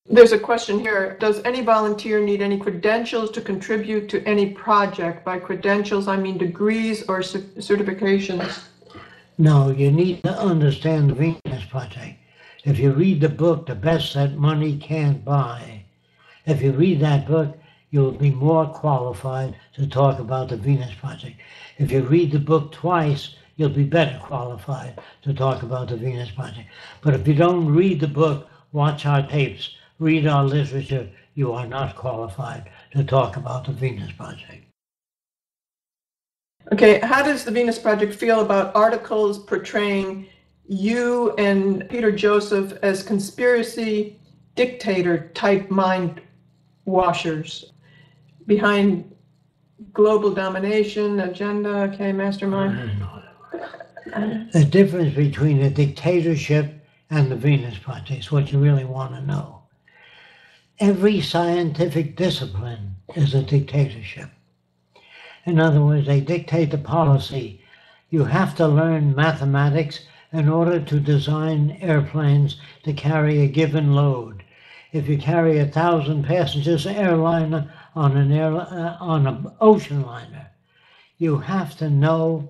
There's a question here. Does any volunteer need any credentials to contribute to any project? By credentials, I mean degrees or certifications. No, you need to understand the Venus Project. If you read the book, The Best That Money Can't Buy, if you read that book, you'll be more qualified to talk about the Venus Project. If you read the book twice, you'll be better qualified to talk about the Venus Project. But if you don't read the book, watch our tapes, read our literature, you are not qualified to talk about the Venus Project. Okay, how does the Venus Project feel about articles portraying you and Peter Joseph as conspiracy dictator type mind washers behind global domination agenda? Okay, mastermind. The difference between a dictatorship and the Venus Project is what you really want to know. Every scientific discipline is a dictatorship. In other words, they dictate the policy. You have to learn mathematics in order to design airplanes to carry a given load. If you carry 1,000 passengers airliner on an ocean liner, you have to know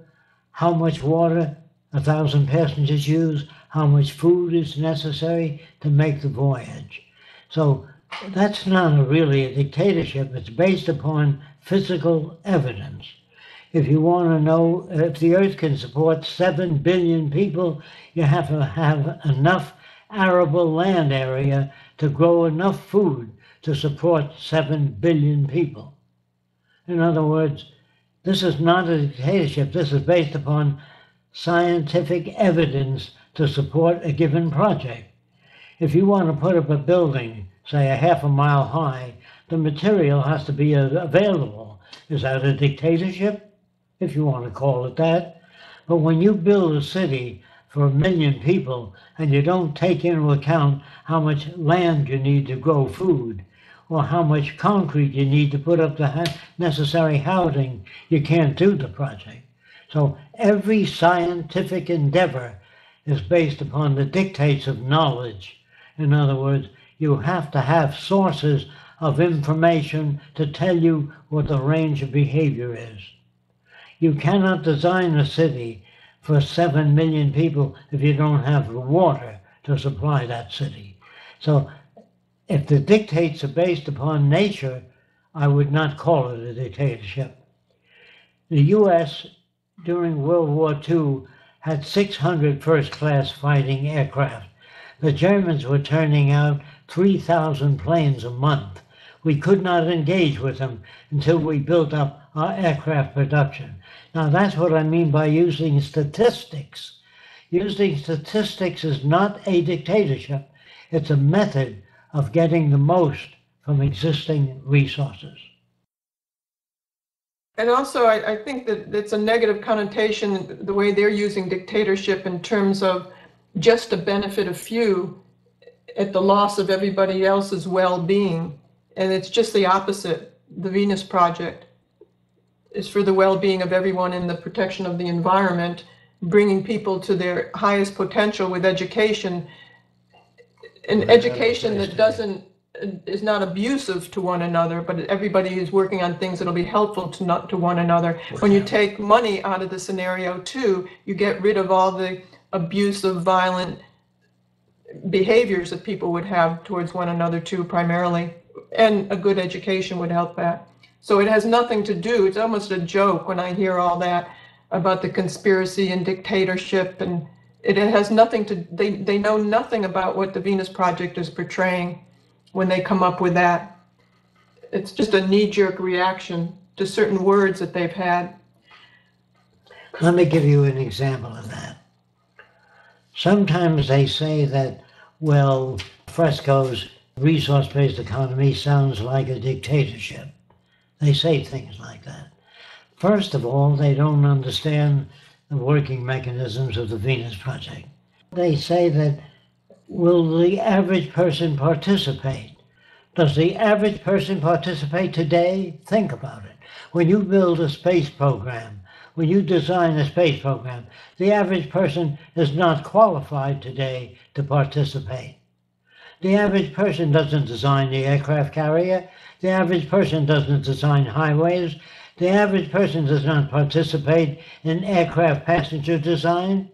how much water 1,000 passengers use, how much food is necessary to make the voyage. So that's not really a dictatorship. It's based upon physical evidence. If you want to know if the Earth can support 7 billion people, you have to have enough arable land area to grow enough food to support 7 billion people. In other words, this is not a dictatorship. This is based upon scientific evidence to support a given project. If you want to put up a building, say a half a mile high, the material has to be available. Is that a dictatorship? If you want to call it that. But when you build a city for 1 million people and you don't take into account how much land you need to grow food or how much concrete you need to put up the necessary housing, you can't do the project. So every scientific endeavor is based upon the dictates of knowledge. In other words, you have to have sources of information to tell you what the range of behavior is. You cannot design a city for 7 million people if you don't have the water to supply that city. So if the dictates are based upon nature, I would not call it a dictatorship. The U.S. during World War II had 600 first-class fighting aircraft. The Germans were turning out 3,000 planes a month. We could not engage with them until we built up our aircraft production. Now that's what I mean by using statistics. Using statistics is not a dictatorship. It's a method of getting the most from existing resources. And also, I think that it's a negative connotation, the way they're using dictatorship in terms of just to benefit a few at the loss of everybody else's well-being. And it's just the opposite. The Venus Project is for the well-being of everyone and the protection of the environment, bringing people to their highest potential with education, an education that is not abusive to one another, but everybody is working on things that'll be helpful to one another. When you take money out of the scenario too, you get rid of all the abusive, violent behaviors that people would have towards one another too, primarily, and a good education would help that. So it has nothing to do, it's almost a joke when I hear all that about the conspiracy and dictatorship, and it has nothing to, they know nothing about what the Venus Project is portraying when they come up with that. It's just a knee-jerk reaction to certain words that they've had. Let me give you an example of that. Sometimes they say that, well, Fresco's resource-based economy sounds like a dictatorship. They say things like that. First of all, they don't understand the working mechanisms of the Venus Project. They say that, will the average person participate? Does the average person participate today? Think about it. When you build a space program, when you design a space program, the average person is not qualified today to participate. The average person doesn't design the aircraft carrier. The average person doesn't design highways. The average person does not participate in aircraft passenger design.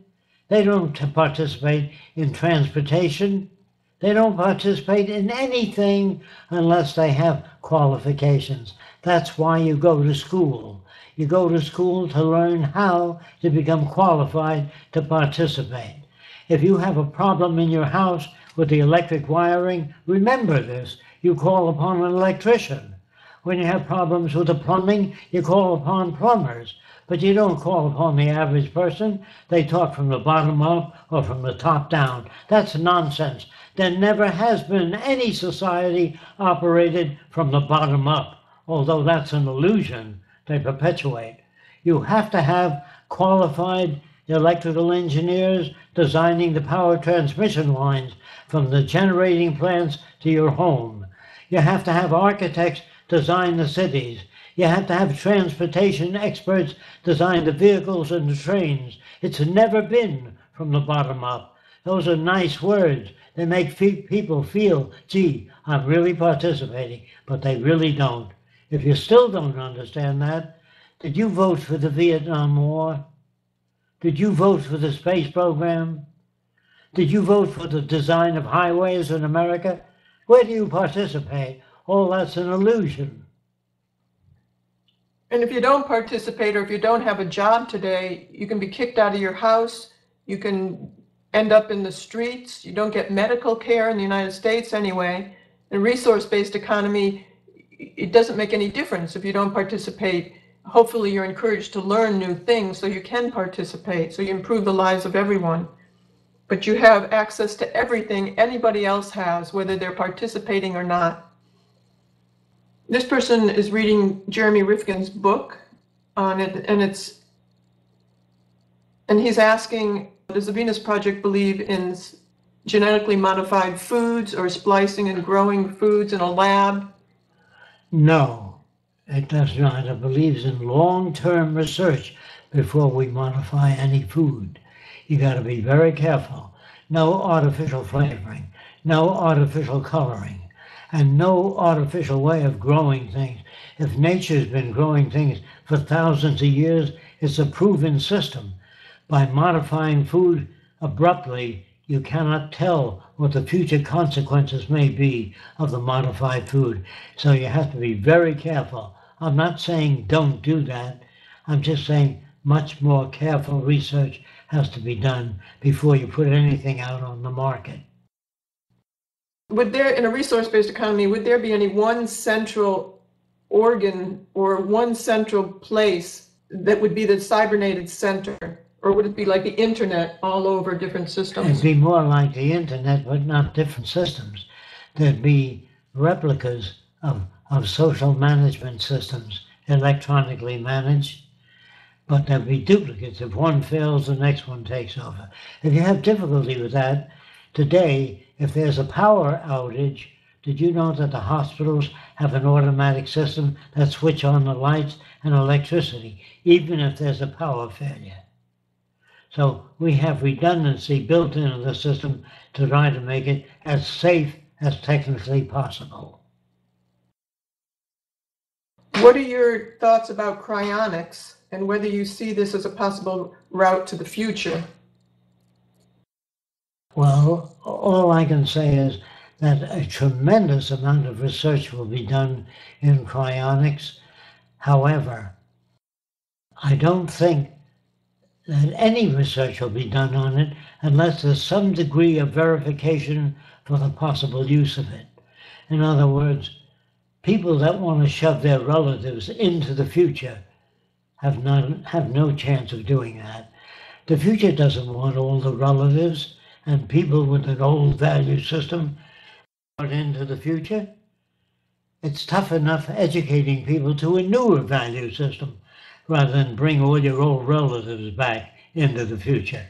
They don't participate in transportation. They don't participate in anything unless they have qualifications. That's why you go to school. You go to school to learn how to become qualified to participate. If you have a problem in your house with the electric wiring, remember this. You call upon an electrician. When you have problems with the plumbing, you call upon plumbers. But you don't call upon the average person. They talk from the bottom up or from the top down. That's nonsense. There never has been any society operated from the bottom up, although that's an illusion they perpetuate. You have to have qualified electrical engineers designing the power transmission lines from the generating plants to your home. You have to have architects design the cities. You have to have transportation experts design the vehicles and the trains. It's never been from the bottom up. Those are nice words. They make people feel, gee, I'm really participating, but they really don't. If you still don't understand that, did you vote for the Vietnam War? Did you vote for the space program? Did you vote for the design of highways in America? Where do you participate? Oh, that's an illusion. And if you don't participate, or if you don't have a job today, you can be kicked out of your house. You can end up in the streets. You don't get medical care in the United States anyway. In a resource-based economy, it doesn't make any difference if you don't participate. Hopefully you're encouraged to learn new things so you can participate, so you improve the lives of everyone. But you have access to everything anybody else has, whether they're participating or not. This person is reading Jeremy Rifkin's book on it, and he's asking, does the Venus Project believe in genetically modified foods or splicing and growing foods in a lab? No, it does not. It believes in long-term research before we modify any food. You got to be very careful. No artificial flavoring, no artificial coloring, and no artificial way of growing things. If nature's been growing things for thousands of years, it's a proven system. By modifying food abruptly, you cannot tell what the future consequences may be of the modified food. So you have to be very careful. I'm not saying don't do that. I'm just saying much more careful research has to be done before you put anything out on the market. Would there, in a resource-based economy, would there be any one central organ or one central place that would be the cybernated center? Or would it be like the internet all over different systems? It'd be more like the internet, but not different systems. There'd be replicas of social management systems, electronically managed, but there'd be duplicates. If one fails, the next one takes over. If you have difficulty with that, today, if there's a power outage, did you know that the hospitals have an automatic system that switch on the lights and electricity, even if there's a power failure? So we have redundancy built into the system to try to make it as safe as technically possible. What are your thoughts about cryonics and whether you see this as a possible route to the future? Well, all I can say is that a tremendous amount of research will be done in cryonics. However, I don't think that any research will be done on it unless there's some degree of verification for the possible use of it. In other words, people that want to shove their relatives into the future have no chance of doing that. The future doesn't want all the relatives and people with an old value system put into the future. It's tough enough educating people to a newer value system rather than bring all your old relatives back into the future.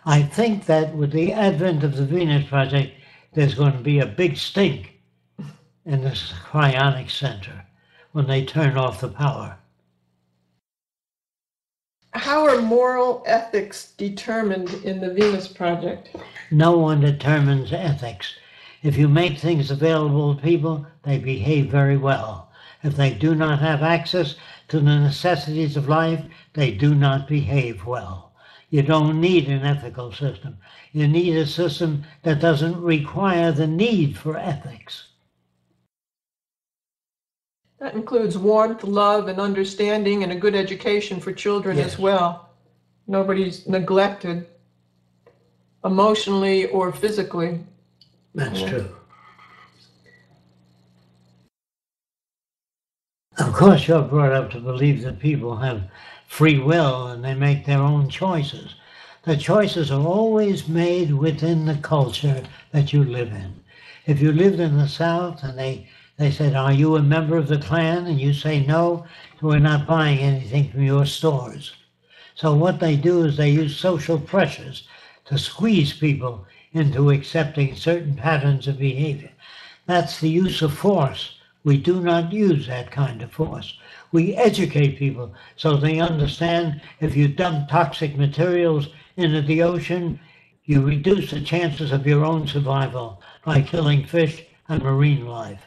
I think that with the advent of the Venus Project, there's going to be a big stink in this cryonic center when they turn off the power. How are moral ethics determined in the Venus Project? No one determines ethics. If you make things available to people, they behave very well. If they do not have access to the necessities of life, they do not behave well. You don't need an ethical system. You need a system that doesn't require the need for ethics. That includes warmth, love, and understanding, and a good education for children Yes. as well. Nobody's neglected emotionally or physically. That's true. Of course, you're brought up to believe that people have free will and they make their own choices. The choices are always made within the culture that you live in. If you lived in the South and they said, are you a member of the Klan? And you say, no, we're not buying anything from your stores. So what they do is they use social pressures to squeeze people into accepting certain patterns of behavior. That's the use of force. We do not use that kind of force. We educate people so they understand if you dump toxic materials into the ocean, you reduce the chances of your own survival by killing fish and marine life.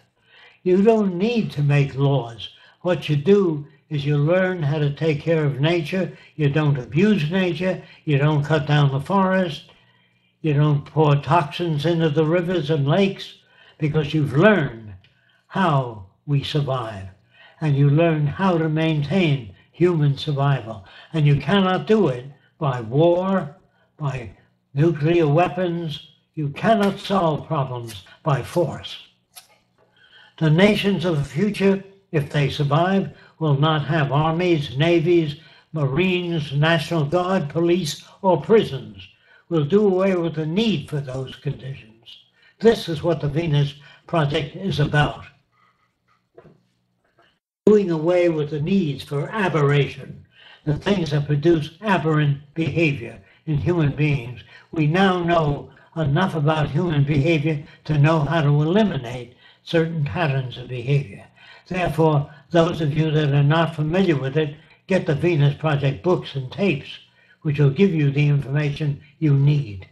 You don't need to make laws. What you do is you learn how to take care of nature. You don't abuse nature. You don't cut down the forest. You don't pour toxins into the rivers and lakes because you've learned how we survive. And you learn how to maintain human survival. And you cannot do it by war, by nuclear weapons. You cannot solve problems by force. The nations of the future, if they survive, will not have armies, navies, marines, National Guard, police, or prisons. We'll do away with the need for those conditions. This is what the Venus Project is about. Doing away with the needs for aberration, the things that produce aberrant behavior in human beings. We now know enough about human behavior to know how to eliminate certain patterns of behavior. Therefore, those of you that are not familiar with it, get the Venus Project books and tapes, which will give you the information you need.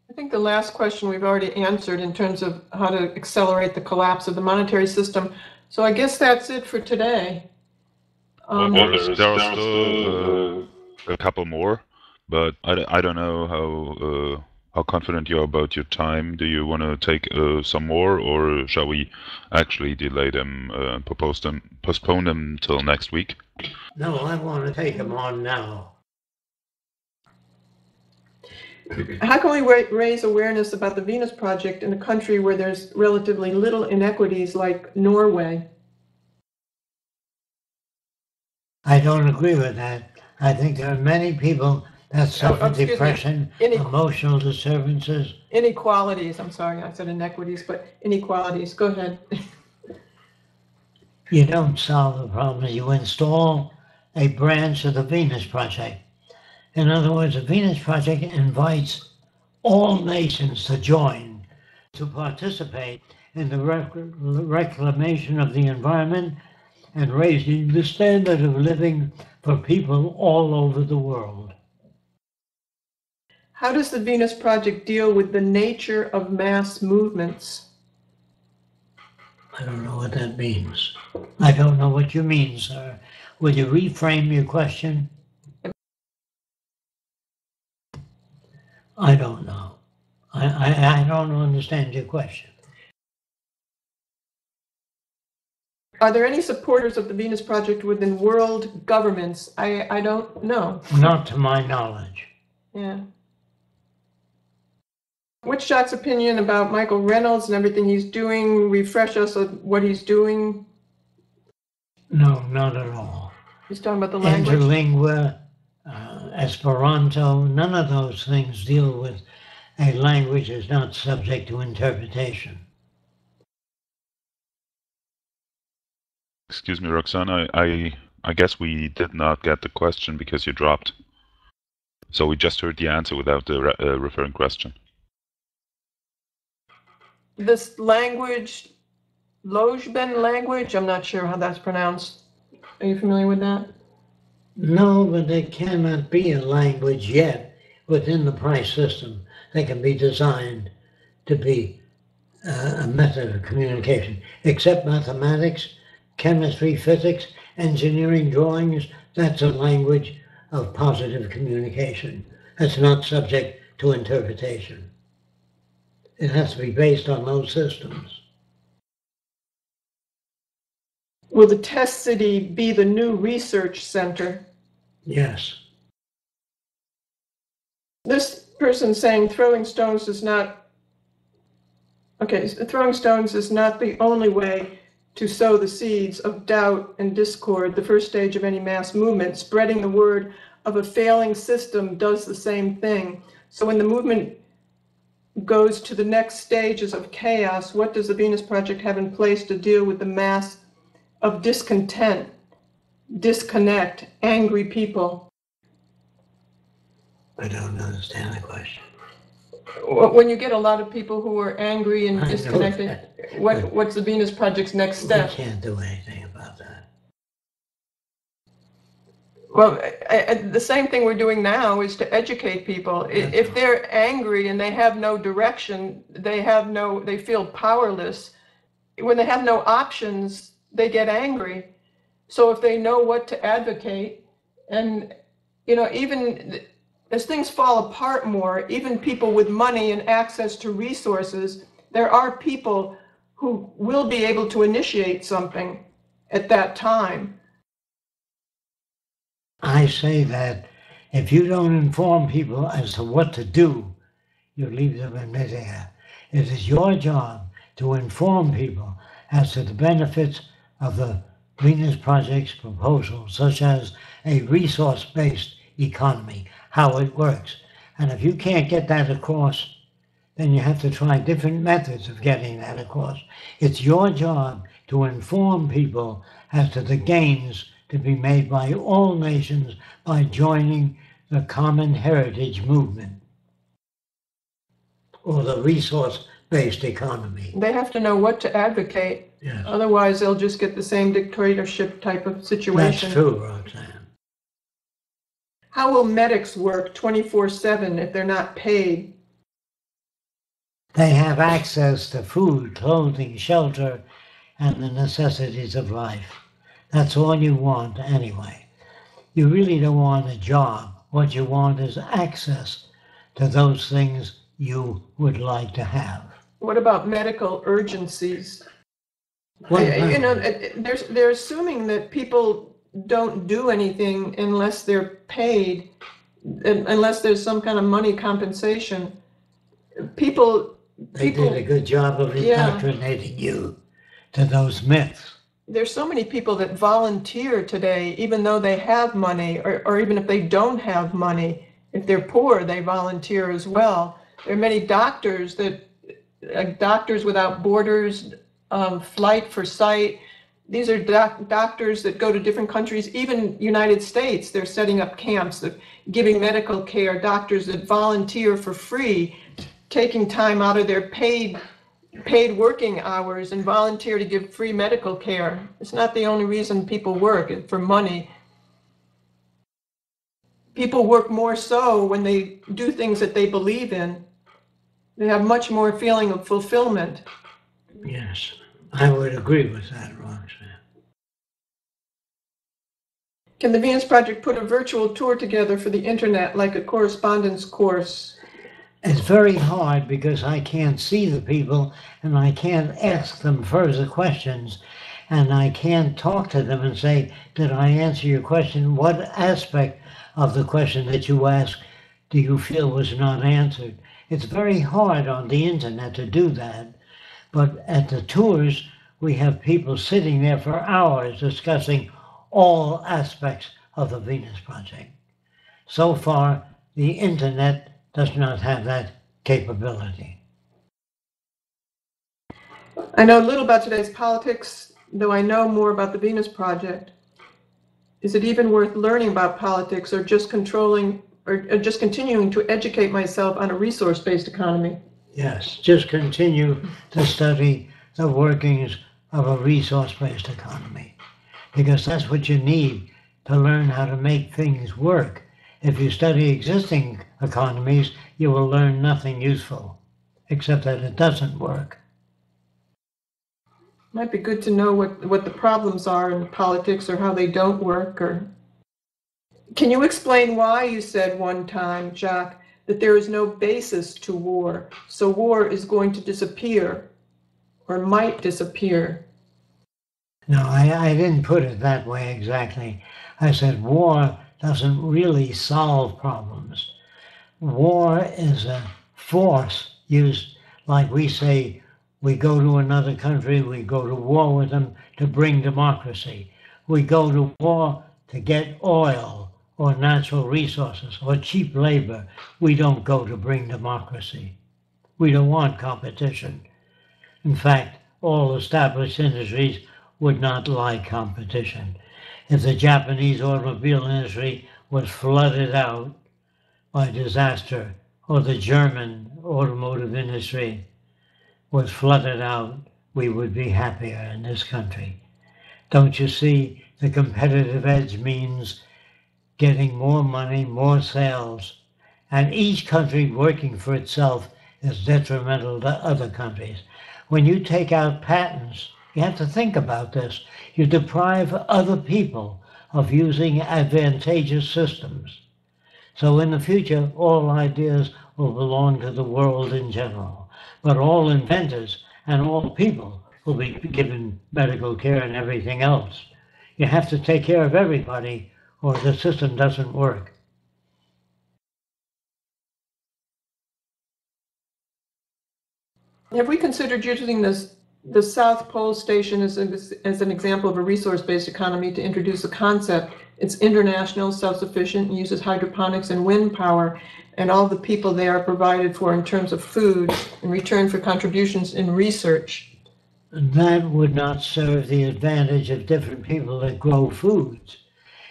I think the last question we've already answered in terms of how to accelerate the collapse of the monetary system. So I guess that's it for today. There are still a couple more, but I don't know how confident you are about your time. Do you want to take some more, or shall we actually delay them, postpone them till next week? No, I want to take them on now. How can we raise awareness about the Venus Project in a country where there's relatively little inequities like Norway? I don't agree with that. I think there are many people that suffer excuse me, depression, emotional disturbances. Inequalities, I'm sorry, I said inequities, but inequalities. Go ahead. You don't solve the problem. You install a branch of the Venus Project. In other words, the Venus Project invites all nations to join, to participate in the reclamation of the environment and raising the standard of living for people all over the world. How does the Venus Project deal with the nature of mass movements? I don't know what that means. I don't know what you mean, sir. Would you reframe your question? I don't know. I don't understand your question. Are there any supporters of the Venus Project within world governments? I don't know. Not to my knowledge. Yeah. What's Jacque's opinion about Michael Reynolds and everything he's doing? Refresh us on what he's doing. No, not at all. He's talking about the language. Interlingua, Esperanto, none of those things deal with a language that's not subject to interpretation. Excuse me, Roxanne, I guess we did not get the question because you dropped. So we just heard the answer without the referring question. This language, Lojben language, I'm not sure how that's pronounced. Are you familiar with that? No, but there cannot be a language yet within the price system that can be designed to be a method of communication, except mathematics, chemistry, physics, engineering, drawings. That's a language of positive communication. That's not subject to interpretation. It has to be based on those systems. Will the test city be the new research center? Yes. This person saying throwing stones is not, okay, throwing stones is not the only way to sow the seeds of doubt and discord, the first stage of any mass movement. Spreading the word of a failing system does the same thing. So when the movement goes to the next stages of chaos, what does the Venus Project have in place to deal with the mass of discontent, disconnect, angry people? I don't understand the question. When you get a lot of people who are angry and disconnected, what's the Venus Project's next step? We can't do anything about that. Well, the same thing we're doing now is to educate people. If they're angry and they have no direction, they feel powerless. When they have no options, they get angry. So if they know what to advocate, and even as things fall apart more, even people with money and access to resources, there are people who will be able to initiate something at that time. I say that if you don't inform people as to what to do, you leave them in midair. It is your job to inform people as to the benefits of the Venus Project's proposals, such as a resource-based economy, how it works. And if you can't get that across, then you have to try different methods of getting that across. It's your job to inform people as to the gains to be made by all nations by joining the Common Heritage Movement or the resource-based economy. They have to know what to advocate. Yes. Otherwise, they'll just get the same dictatorship type of situation. That's true, Roxanne. How will medics work 24/7 if they're not paid? They have access to food, clothing, shelter, and the necessities of life. That's all you want anyway. You really don't want a job. What you want is access to those things you would like to have. What about medical urgencies? They're assuming that people don't do anything unless they're paid, unless there's some kind of money compensation. They did a good job of indoctrinating you to those myths. There's so many people that volunteer today, even though they have money, or even if they don't have money. If they're poor, they volunteer as well. There are many doctors Doctors Without Borders, Flight for Sight. These are doctors that go to different countries, even United States. They're setting up camps, of giving medical care, doctors that volunteer for free, taking time out of their paid working hours and volunteer to give free medical care. It's not the only reason people work, for money. People work more so when they do things that they believe in. They have much more feeling of fulfillment. Yes, I would agree with that, Roxanne. Can the Venus Project put a virtual tour together for the internet, like a correspondence course? It's very hard because I can't see the people and I can't ask them further questions, and I can't talk to them and say, did I answer your question? What aspect of the question that you asked do you feel was not answered? It's very hard on the internet to do that, but at the tours we have people sitting there for hours discussing all aspects of the Venus Project. So far, the internet does not have that capability. I know little about today's politics, though I know more about the Venus Project. Is it even worth learning about politics, or just continuing to educate myself on a resource-based economy? Yes, just continue to study the workings of a resource-based economy, because that's what you need to learn how to make things work. If you study existing economies, you will learn nothing useful, except that it doesn't work. Might be good to know what the problems are in politics, or how they don't work. Or can you explain why you said one time, Jacque, that there is no basis to war, so war is going to disappear, or might disappear? No, I didn't put it that way exactly. I said war doesn't really solve problems. War is a force used, like we say, we go to another country, we go to war with them to bring democracy. We go to war to get oil or natural resources or cheap labor. We don't go to bring democracy. We don't want competition. In fact, all established industries would not like competition. If the Japanese automobile industry was flooded out by disaster, or the German automotive industry was flooded out, we would be happier in this country. Don't you see, the competitive edge means getting more money, more sales, and each country working for itself is detrimental to other countries. When you take out patents, you have to think about this. You deprive other people of using advantageous systems. So in the future, all ideas will belong to the world in general, but all inventors and all people will be given medical care and everything else. You have to take care of everybody, or the system doesn't work. Have we considered using the South Pole Station as an example of a resource-based economy to introduce a concept? It's international, self-sufficient, and uses hydroponics and wind power, and all the people there are provided for in terms of food in return for contributions in research. That would not serve the advantage of different people that grow foods.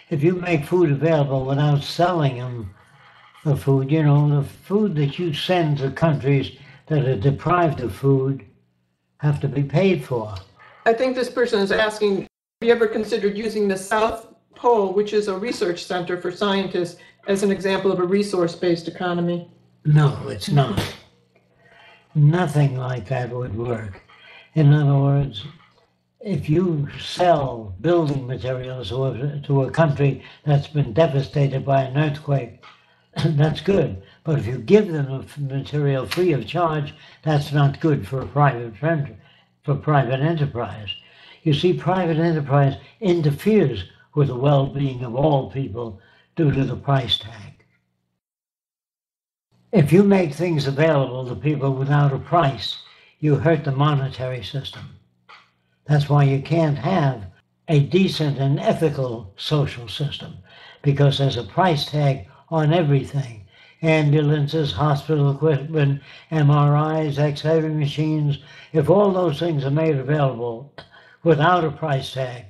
If you make food available without selling them, the food, the food that you send to countries that are deprived of food have to be paid for. I think this person is asking, have you ever considered using the South Pole, which is a research center for scientists, as an example of a resource-based economy? No, it's not. Nothing like that would work. In other words, if you sell building materials to a country that's been devastated by an earthquake, that's good. But if you give them a material free of charge, that's not good for private enterprise. You see, private enterprise interferes with the well-being of all people due to the price tag. If you make things available to people without a price, you hurt the monetary system. That's why you can't have a decent and ethical social system, because there's a price tag on everything. Ambulances, hospital equipment, MRIs, X-ray machines. If all those things are made available without a price tag,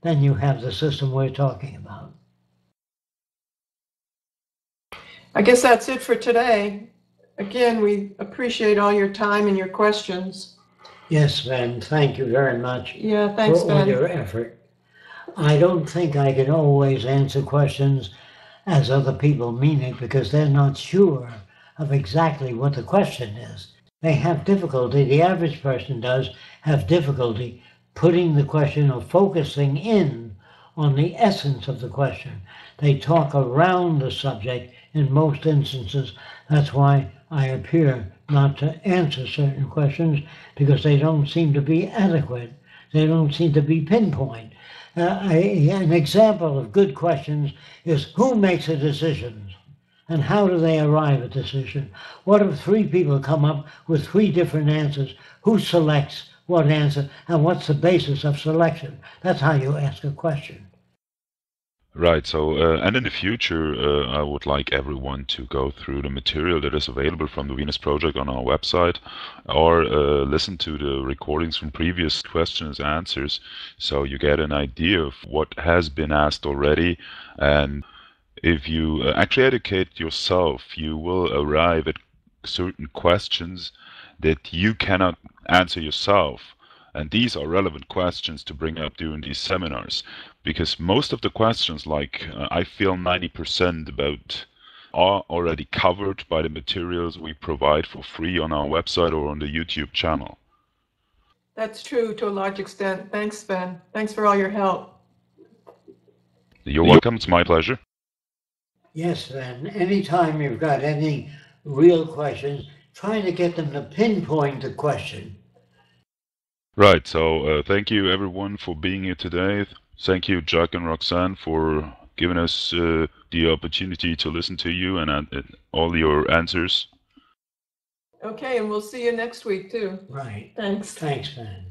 then you have the system we're talking about. I guess that's it for today. Again, we appreciate all your time and your questions. Yes, Sven, thank you very much Yeah, thanks, for all Ben. your effort. I don't think I can always answer questions as other people mean it, because they're not sure of exactly what the question is. They have difficulty, the average person does have difficulty putting the question or focusing in on the essence of the question. They talk around the subject in most instances. That's why I appear not to answer certain questions, because they don't seem to be adequate. They don't seem to be pinpoint. An example of good questions is, who makes the decisions and how do they arrive at decision? What if three people come up with three different answers? Who selects what answer and what's the basis of selection? That's how you ask a question. Right, so, and in the future, I would like everyone to go through the material that is available from the Venus Project on our website, or listen to the recordings from previous questions and answers, so you get an idea of what has been asked already. And if you actually educate yourself, you will arrive at certain questions that you cannot answer yourself. And these are relevant questions to bring up during these seminars, because most of the questions, like I feel 90% about, are already covered by the materials we provide for free on our website or on the YouTube channel. That's true to a large extent. Thanks, Ben. Thanks for all your help. You're welcome. It's my pleasure. Yes, Sven. Anytime you've got any real questions, try to get them to pinpoint the question. Right, so thank you everyone for being here today. Thank you, Jacque and Roxanne, for giving us the opportunity to listen to you and all your answers. Okay, and we'll see you next week too. Right. Thanks. Thanks, man.